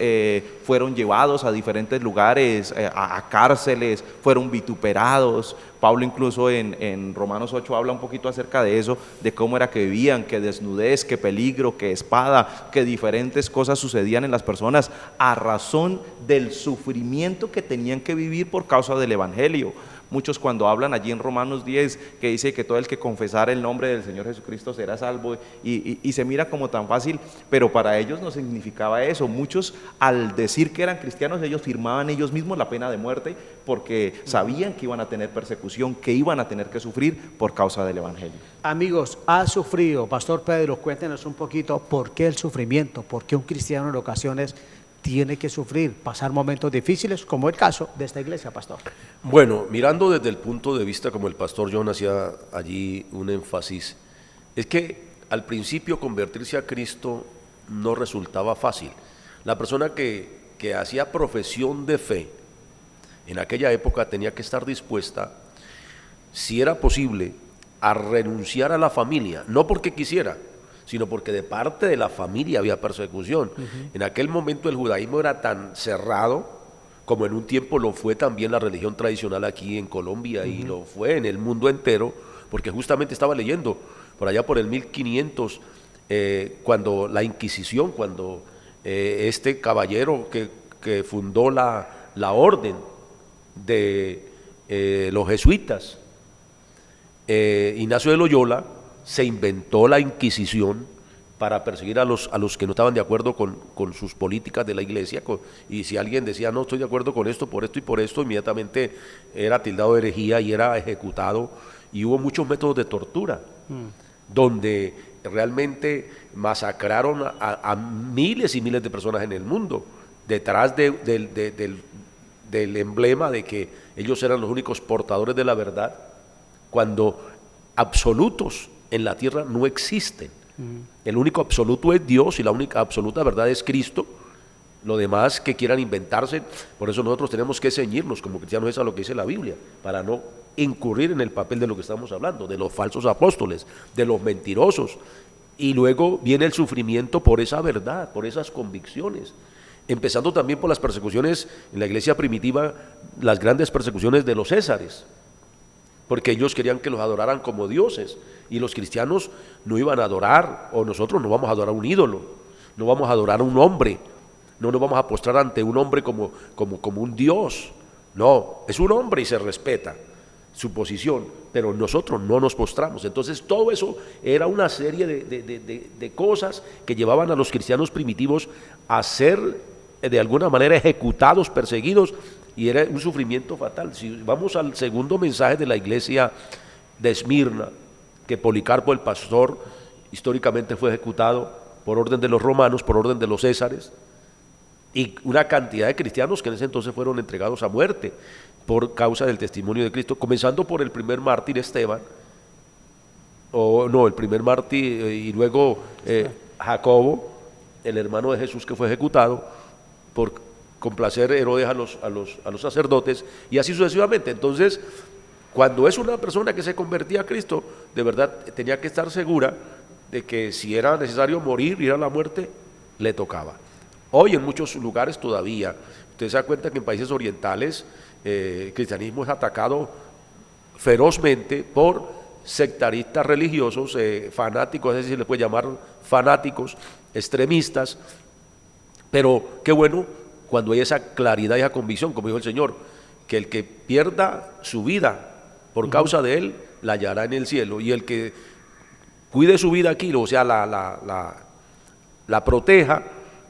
fueron llevados a diferentes lugares, a cárceles, fueron vituperados. Pablo incluso en Romanos 8 habla un poquito acerca de eso, de cómo era que vivían, que desnudez, que peligro, que espada, que diferentes cosas sucedían en las personas a razón del sufrimiento que tenían que vivir por causa del evangelio. muchos cuando hablan allí en Romanos 10, que dice que todo el que confesara el nombre del Señor Jesucristo será salvo, y se mira como tan fácil, pero para ellos no significaba eso. Muchos, al decir que eran cristianos, ellos firmaban ellos mismos la pena de muerte, porque sabían que iban a tener persecución, que iban a tener que sufrir por causa del Evangelio. Amigos, ha sufrido, Pastor Pedro, cuéntenos un poquito por qué el sufrimiento, por qué un cristiano en ocasiones tiene que sufrir, pasar momentos difíciles, como el caso de esta iglesia, Pastor. Bueno, mirando desde el punto de vista como el pastor John hacía allí un énfasis, es que al principio convertirse a Cristo no resultaba fácil. La persona que hacía profesión de fe en aquella época tenía que estar dispuesta, si era posible, a renunciar a la familia, no porque quisiera, sino porque de parte de la familia había persecución. En aquel momento el judaísmo era tan cerrado, como en un tiempo lo fue también la religión tradicional aquí en Colombia, y lo fue en el mundo entero, porque justamente estaba leyendo, por allá por el 1500, cuando la Inquisición, cuando este caballero que fundó la orden de los jesuitas, Ignacio de Loyola, se inventó la Inquisición para perseguir a los que no estaban de acuerdo con sus políticas de la iglesia, y si alguien decía no estoy de acuerdo con esto, por esto y por esto, inmediatamente era tildado de herejía y era ejecutado, y hubo muchos métodos de tortura, donde realmente masacraron a miles y miles de personas en el mundo, detrás del emblema de que ellos eran los únicos portadores de la verdad, cuando absolutos en la tierra no existen. El único absoluto es Dios y la única absoluta verdad es Cristo. Lo demás que quieran inventarse, por eso nosotros tenemos que ceñirnos como cristianos a lo que dice la Biblia, para no incurrir en el papel de lo que estamos hablando, de los falsos apóstoles, de los mentirosos. Y luego viene el sufrimiento por esa verdad, por esas convicciones, empezando también por las persecuciones en la iglesia primitiva, las grandes persecuciones de los Césares, porque ellos querían que los adoraran como dioses, y los cristianos no iban a adorar, o nosotros no vamos a adorar un ídolo, no vamos a adorar a un hombre, no nos vamos a postrar ante un hombre como un dios, no, es un hombre y se respeta su posición, pero nosotros no nos postramos. Entonces todo eso era una serie de cosas que llevaban a los cristianos primitivos a ser de alguna manera ejecutados, perseguidos, y era un sufrimiento fatal. Si vamos al segundo mensaje de la iglesia de Esmirna, que Policarpo el pastor históricamente fue ejecutado por orden de los romanos, por orden de los Césares, y una cantidad de cristianos que en ese entonces fueron entregados a muerte por causa del testimonio de Cristo, comenzando por el primer mártir Esteban, el primer mártir, y luego Jacobo, el hermano de Jesús, que fue ejecutado por complacer Herodes a los sacerdotes, y así sucesivamente. Entonces, cuando es una persona que se convertía a Cristo, de verdad tenía que estar segura de que si era necesario morir, ir a la muerte, le tocaba. Hoy en muchos lugares todavía, usted se da cuenta que en países orientales el cristianismo es atacado ferozmente por sectaristas religiosos, fanáticos, es decir, se les puede llamar fanáticos, extremistas, pero qué bueno cuando hay esa claridad y esa convicción, como dijo el Señor, que el que pierda su vida por causa de él, la hallará en el cielo, y el que cuide su vida aquí, o sea, la proteja,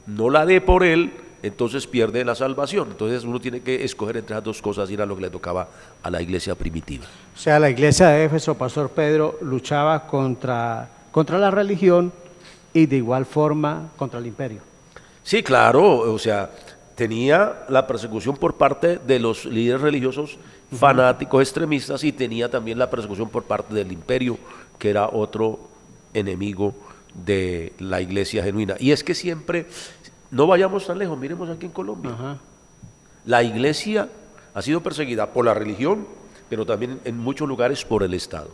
no la dé por él, entonces pierde la salvación. Entonces uno tiene que escoger entre las dos cosas, y era lo que le tocaba a la iglesia primitiva. O sea, la iglesia de Éfeso, Pastor Pedro, luchaba contra la religión y de igual forma contra el imperio. Sí, claro, o sea, tenía la persecución por parte de los líderes religiosos fanáticos, extremistas, y tenía también la persecución por parte del imperio, que era otro enemigo de la iglesia genuina. Y es que siempre, no vayamos tan lejos, miremos aquí en Colombia. La iglesia ha sido perseguida por la religión, pero también en muchos lugares por el Estado.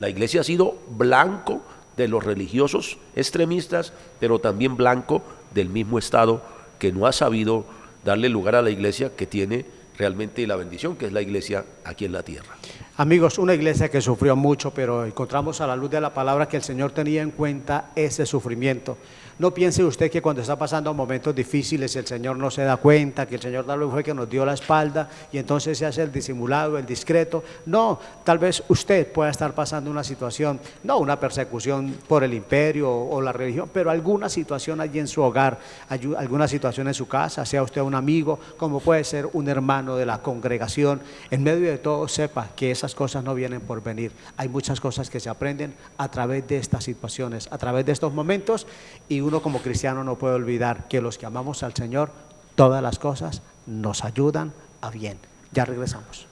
La iglesia ha sido blanco de los religiosos extremistas, pero también blanco del mismo Estado, que no ha sabido darle lugar a la iglesia que tiene realmente la bendición, que es la iglesia aquí en la tierra. Amigos, una iglesia que sufrió mucho, pero encontramos a la luz de la palabra que el Señor tenía en cuenta ese sufrimiento. No piense usted que cuando está pasando momentos difíciles el Señor no se da cuenta, que el Señor tal vez fue que nos dio la espalda y entonces se hace el disimulado, el discreto. No, tal vez usted pueda estar pasando una situación, no una persecución por el imperio o la religión, pero alguna situación allí en su hogar, alguna situación en su casa, sea usted un amigo, como puede ser un hermano de la congregación. En medio de todo, sepa que esas cosas no vienen por venir. Hay muchas cosas que se aprenden a través de estas situaciones, a través de estos momentos, y uno como cristiano no puede olvidar que los que amamos al Señor, todas las cosas nos ayudan a bien. Ya regresamos.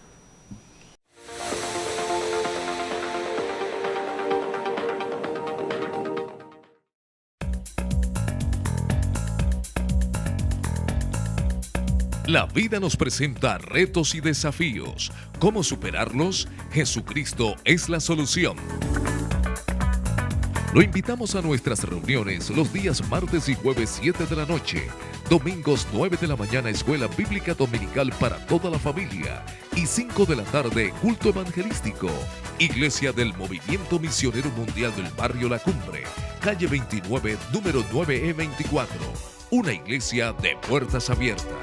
La vida nos presenta retos y desafíos. ¿Cómo superarlos? Jesucristo es la solución. Lo invitamos a nuestras reuniones los días martes y jueves 7 de la noche, domingos 9 de la mañana Escuela Bíblica Dominical para toda la familia y 5 de la tarde culto evangelístico. Iglesia del Movimiento Misionero Mundial del Barrio La Cumbre, calle 29, número 9E24. Una iglesia de puertas abiertas.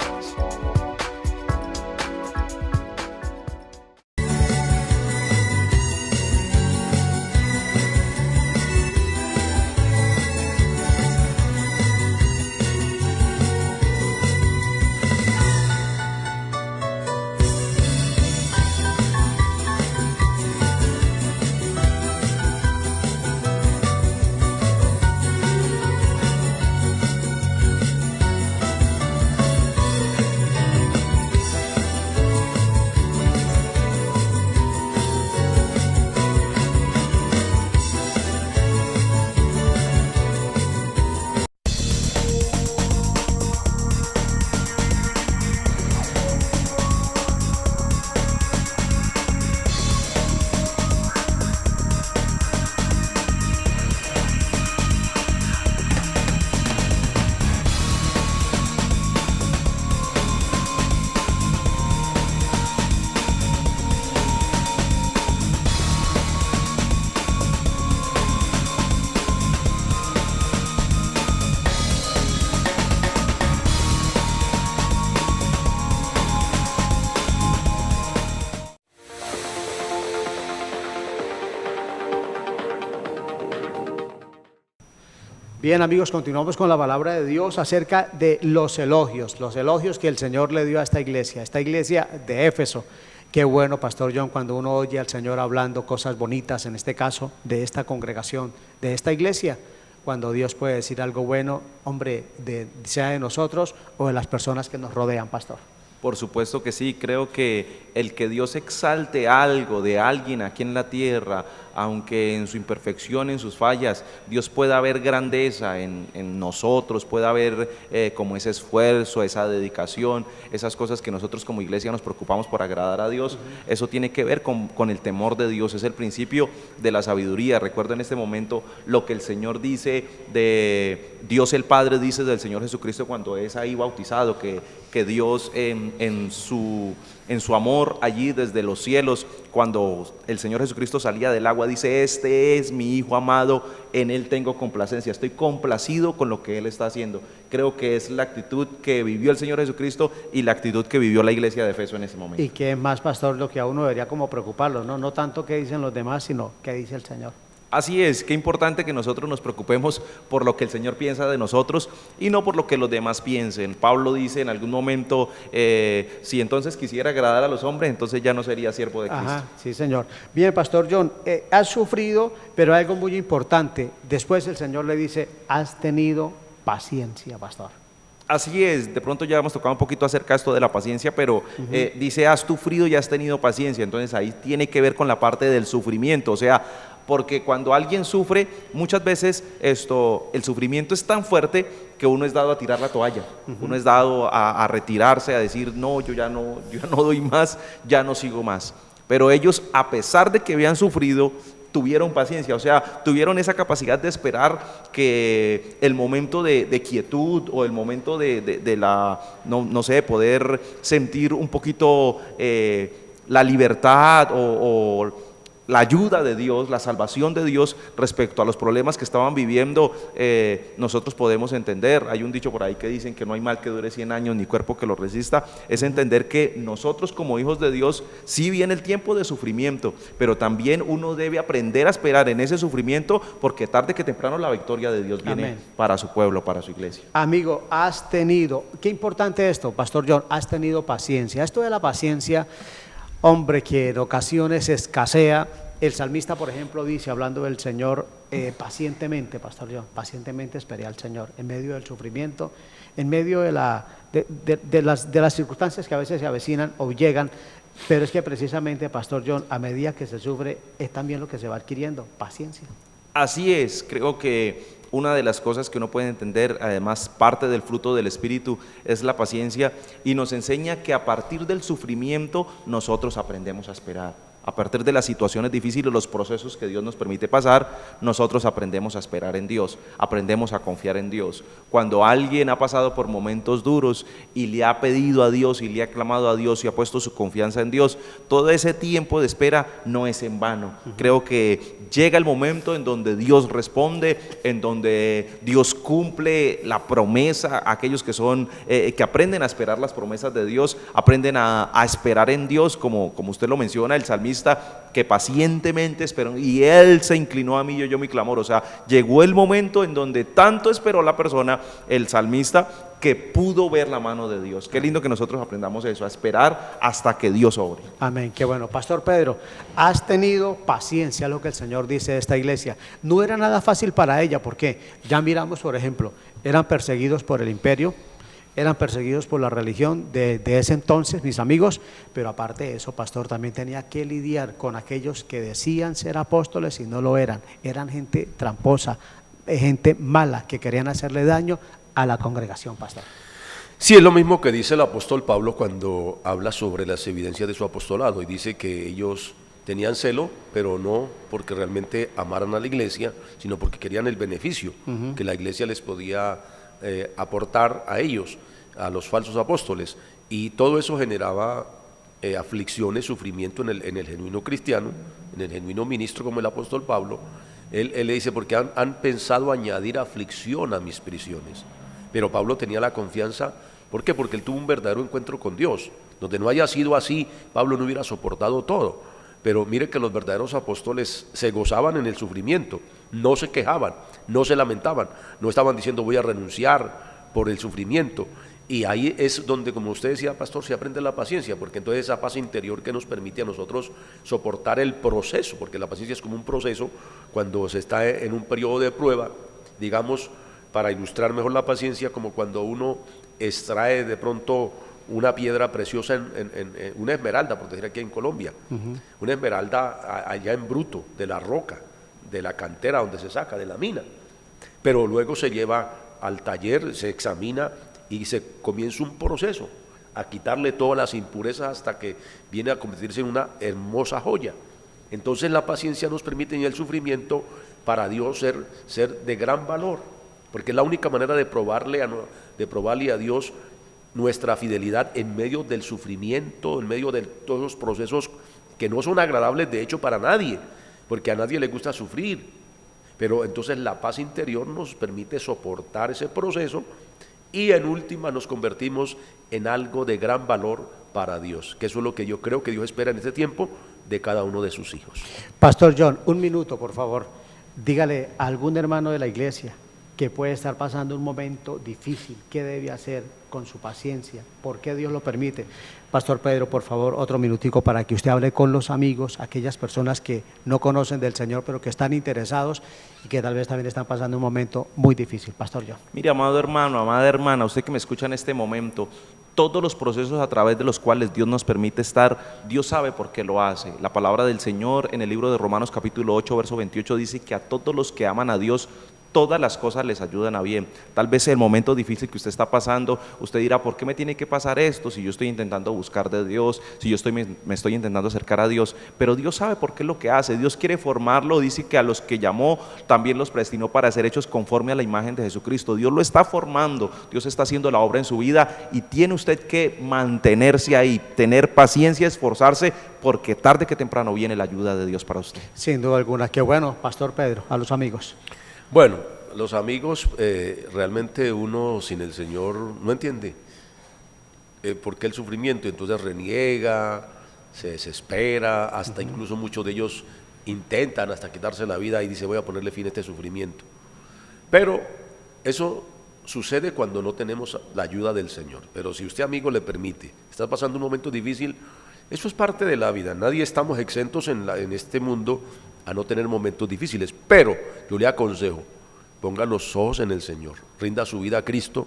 Bien, amigos, continuamos con la palabra de Dios acerca de los elogios que el Señor le dio a esta iglesia de Éfeso. Qué bueno, Pastor John, cuando uno oye al Señor hablando cosas bonitas, en este caso, de esta congregación, de esta iglesia, cuando Dios puede decir algo bueno, hombre, sea de nosotros o de las personas que nos rodean, Pastor. Por supuesto que sí, creo que el que Dios exalte algo de alguien aquí en la tierra, aunque en su imperfección, en sus fallas, Dios pueda ver grandeza en nosotros, pueda ver como ese esfuerzo, esa dedicación, esas cosas que nosotros como iglesia nos preocupamos por agradar a Dios. Eso tiene que ver con el temor de Dios, es el principio de la sabiduría. Recuerdo en este momento lo que el Señor dice de Dios el Padre, dice del Señor Jesucristo cuando es ahí bautizado, que Dios en su amor allí desde los cielos, cuando el Señor Jesucristo salía del agua, dice: este es mi Hijo amado, en Él tengo complacencia, estoy complacido con lo que Él está haciendo. Creo que es la actitud que vivió el Señor Jesucristo y la actitud que vivió la iglesia de Éfeso en ese momento. Y que es más, Pastor, lo que a uno debería como preocuparlo, no tanto qué dicen los demás, sino qué dice el Señor. Así es, qué importante que nosotros nos preocupemos por lo que el Señor piensa de nosotros y no por lo que los demás piensen. Pablo dice en algún momento, si entonces quisiera agradar a los hombres, entonces ya no sería siervo de Cristo. Ajá, sí, Señor. Bien, Pastor John, has sufrido, pero algo muy importante. Después el Señor le dice: has tenido paciencia, Pastor. Así es, de pronto ya hemos tocado un poquito acerca de esto de la paciencia, pero dice: has sufrido y has tenido paciencia. Entonces ahí tiene que ver con la parte del sufrimiento, o sea, porque cuando alguien sufre, muchas veces el sufrimiento es tan fuerte que uno es dado a tirar la toalla, uno es dado a retirarse, a decir: no, yo ya no doy más, ya no sigo más. Pero ellos, a pesar de que habían sufrido, tuvieron paciencia, o sea, tuvieron esa capacidad de esperar que el momento de quietud o el momento de la, no sé, poder sentir un poquito la libertad o la ayuda de Dios, la salvación de Dios respecto a los problemas que estaban viviendo, nosotros podemos entender. Hay un dicho por ahí que dicen que no hay mal que dure 100 años ni cuerpo que lo resista. Es entender que nosotros como hijos de Dios, sí viene el tiempo de sufrimiento, pero también uno debe aprender a esperar en ese sufrimiento, porque tarde que temprano la victoria de Dios viene. Amén. Para su pueblo, para su iglesia. Amigo, has tenido, qué importante esto, Pastor John, has tenido paciencia. Esto de la paciencia, hombre, que en ocasiones escasea. El salmista, por ejemplo, dice, hablando del Señor, pacientemente, Pastor John, pacientemente esperé al Señor en medio del sufrimiento, en medio de las circunstancias que a veces se avecinan o llegan, pero es que precisamente, Pastor John, a medida que se sufre, es también lo que se va adquiriendo, paciencia. Así es, creo que una de las cosas que uno puede entender, además parte del fruto del Espíritu, es la paciencia, y nos enseña que a partir del sufrimiento nosotros aprendemos a esperar. A partir de las situaciones difíciles, los procesos que Dios nos permite pasar, nosotros aprendemos a esperar en Dios, aprendemos a confiar en Dios. Cuando alguien ha pasado por momentos duros y le ha pedido a Dios y le ha clamado a Dios y ha puesto su confianza en Dios, todo ese tiempo de espera no es en vano. Creo que llega el momento en donde Dios responde, en donde Dios cumple la promesa. Aquellos que son que aprenden a esperar las promesas de Dios, aprenden a esperar en Dios, como usted lo menciona, el salmista, que pacientemente esperó, y Él se inclinó a mí y oyó mi clamor. O sea, llegó el momento en donde tanto esperó la persona, el salmista, que pudo ver la mano de Dios. Qué lindo que nosotros aprendamos eso, a esperar hasta que Dios obre. Amén, qué bueno. Pastor Pedro, has tenido paciencia, lo que el Señor dice de esta iglesia. No era nada fácil para ella, porque ya miramos, por ejemplo, eran perseguidos por el imperio, eran perseguidos por la religión de ese entonces, mis amigos, pero aparte de eso, pastor, también tenía que lidiar con aquellos que decían ser apóstoles y no lo eran. Eran gente tramposa, gente mala, que querían hacerle daño a la congregación, pastor. Sí, es lo mismo que dice el apóstol Pablo cuando habla sobre las evidencias de su apostolado, y dice que ellos tenían celo, pero no porque realmente amaran a la iglesia, sino porque querían el beneficio que la iglesia les podía aportar a ellos, a los falsos apóstoles, y todo eso generaba aflicciones, sufrimiento en el genuino cristiano, en el genuino ministro como el apóstol Pablo. Él le dice, porque han pensado añadir aflicción a mis prisiones. Pero Pablo tenía la confianza. ¿Por qué? Porque él tuvo un verdadero encuentro con Dios. Donde no haya sido así, Pablo no hubiera soportado todo. Pero mire que los verdaderos apóstoles se gozaban en el sufrimiento, no se quejaban, no se lamentaban, no estaban diciendo voy a renunciar por el sufrimiento. Y ahí es donde, como usted decía, pastor, se aprende la paciencia, porque entonces esa paz interior que nos permite a nosotros soportar el proceso, porque la paciencia es como un proceso cuando se está en un periodo de prueba, digamos, para ilustrar mejor la paciencia, como cuando uno extrae de pronto una piedra preciosa, en una esmeralda, por decir aquí en Colombia, una esmeralda allá en bruto, de la roca, de la cantera donde se saca, de la mina, pero luego se lleva al taller, se examina y se comienza un proceso a quitarle todas las impurezas hasta que viene a convertirse en una hermosa joya. Entonces la paciencia nos permite, y el sufrimiento para Dios ser de gran valor, porque es la única manera de probarle a Dios nuestra fidelidad en medio del sufrimiento, en medio de todos los procesos que no son agradables de hecho para nadie, porque a nadie le gusta sufrir, pero entonces la paz interior nos permite soportar ese proceso, y en última nos convertimos en algo de gran valor para Dios, que eso es lo que yo creo que Dios espera en este tiempo de cada uno de sus hijos. Pastor John, un minuto, por favor. Dígale a algún hermano de la iglesia que puede estar pasando un momento difícil, ¿qué debe hacer con su paciencia? ¿Por qué Dios lo permite? Pastor Pedro, por favor, otro minutico para que usted hable con los amigos, aquellas personas que no conocen del Señor, pero que están interesados y que tal vez también están pasando un momento muy difícil. Pastor John. Mire, amado hermano, amada hermana, usted que me escucha en este momento, todos los procesos a través de los cuales Dios nos permite estar, Dios sabe por qué lo hace. La palabra del Señor en el libro de Romanos capítulo 8, verso 28 dice que a todos los que aman a Dios, todas las cosas les ayudan a bien. Tal vez el momento difícil que usted está pasando, usted dirá, ¿por qué me tiene que pasar esto? Si yo estoy intentando buscar de Dios, si yo me estoy intentando acercar a Dios, pero Dios sabe por qué es lo que hace. Dios quiere formarlo, dice que a los que llamó también los predestinó para ser hechos conforme a la imagen de Jesucristo. Dios lo está formando, Dios está haciendo la obra en su vida y tiene usted que mantenerse ahí, tener paciencia, esforzarse, porque tarde que temprano viene la ayuda de Dios para usted. Sin duda alguna. Qué bueno, Pastor Pedro, a los amigos. Bueno, los amigos, realmente uno sin el Señor no entiende por qué el sufrimiento, entonces reniega, se desespera, hasta incluso muchos de ellos intentan hasta quitarse la vida y dice voy a ponerle fin a este sufrimiento. Pero eso sucede cuando no tenemos la ayuda del Señor. Pero si usted, amigo, le permite, está pasando un momento difícil, eso es parte de la vida. Nadie estamos exentos en este mundo a no tener momentos difíciles, pero yo le aconsejo, ponga los ojos en el Señor, rinda su vida a Cristo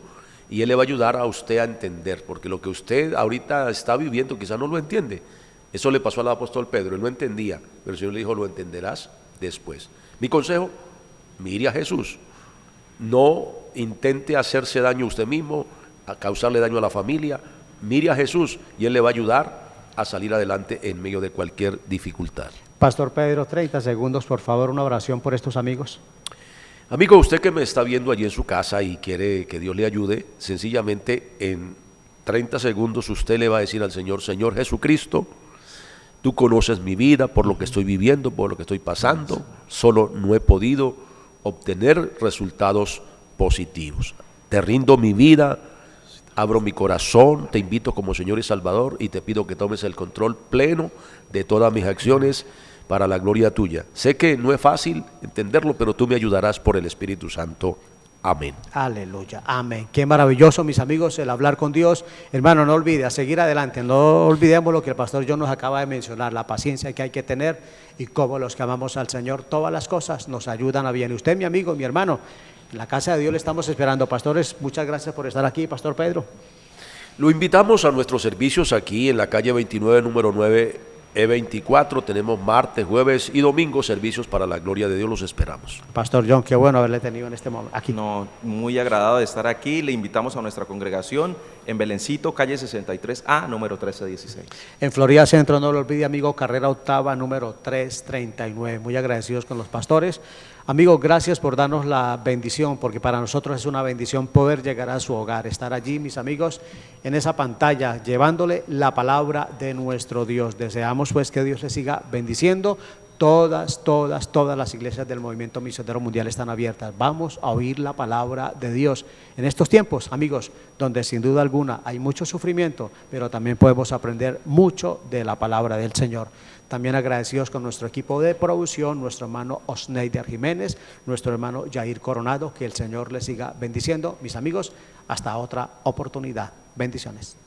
y Él le va a ayudar a usted a entender, porque lo que usted ahorita está viviendo quizás no lo entiende. Eso le pasó al apóstol Pedro, él no entendía, pero el Señor le dijo, lo entenderás después. Mi consejo, mire a Jesús, no intente hacerse daño a usted mismo, a causarle daño a la familia, mire a Jesús y Él le va a ayudar a salir adelante en medio de cualquier dificultad. Pastor Pedro, 30 segundos, por favor, una oración por estos amigos. Amigo, usted que me está viendo allí en su casa y quiere que Dios le ayude, sencillamente en 30 segundos usted le va a decir al Señor, Señor Jesucristo, tú conoces mi vida por lo que estoy viviendo, por lo que estoy pasando, solo no he podido obtener resultados positivos. Te rindo mi vida, abro mi corazón, te invito como Señor y Salvador y te pido que tomes el control pleno de todas mis acciones para la gloria tuya. Sé que no es fácil entenderlo, pero tú me ayudarás por el Espíritu Santo. Amén. Aleluya, amén. Qué maravilloso, mis amigos, el hablar con Dios. Hermano, no olvide, a seguir adelante, no olvidemos lo que el pastor John nos acaba de mencionar, la paciencia que hay que tener y cómo los que amamos al Señor, todas las cosas nos ayudan a bien. Y usted, mi amigo, mi hermano, en la casa de Dios le estamos esperando. Pastores, muchas gracias por estar aquí, Pastor Pedro. Lo invitamos a nuestros servicios aquí en la calle 29, número 9, E24. Tenemos martes, jueves y domingo servicios para la gloria de Dios. Los esperamos. Pastor John, qué bueno haberle tenido en este momento aquí. No, muy agradado de estar aquí. Le invitamos a nuestra congregación en Belencito, calle 63A, número 1316. En Florida Centro, no lo olvide, amigo, carrera octava, número 339. Muy agradecidos con los pastores. Amigos, gracias por darnos la bendición, porque para nosotros es una bendición poder llegar a su hogar, estar allí, mis amigos, en esa pantalla, llevándole la palabra de nuestro Dios. Deseamos pues que Dios les siga bendiciendo. Todas las iglesias del Movimiento Misionero Mundial están abiertas. Vamos a oír la palabra de Dios en estos tiempos, amigos, donde sin duda alguna hay mucho sufrimiento, pero también podemos aprender mucho de la palabra del Señor. También agradecidos con nuestro equipo de producción, nuestro hermano Osneider Jiménez, nuestro hermano Jair Coronado, que el Señor les siga bendiciendo. Mis amigos, hasta otra oportunidad. Bendiciones.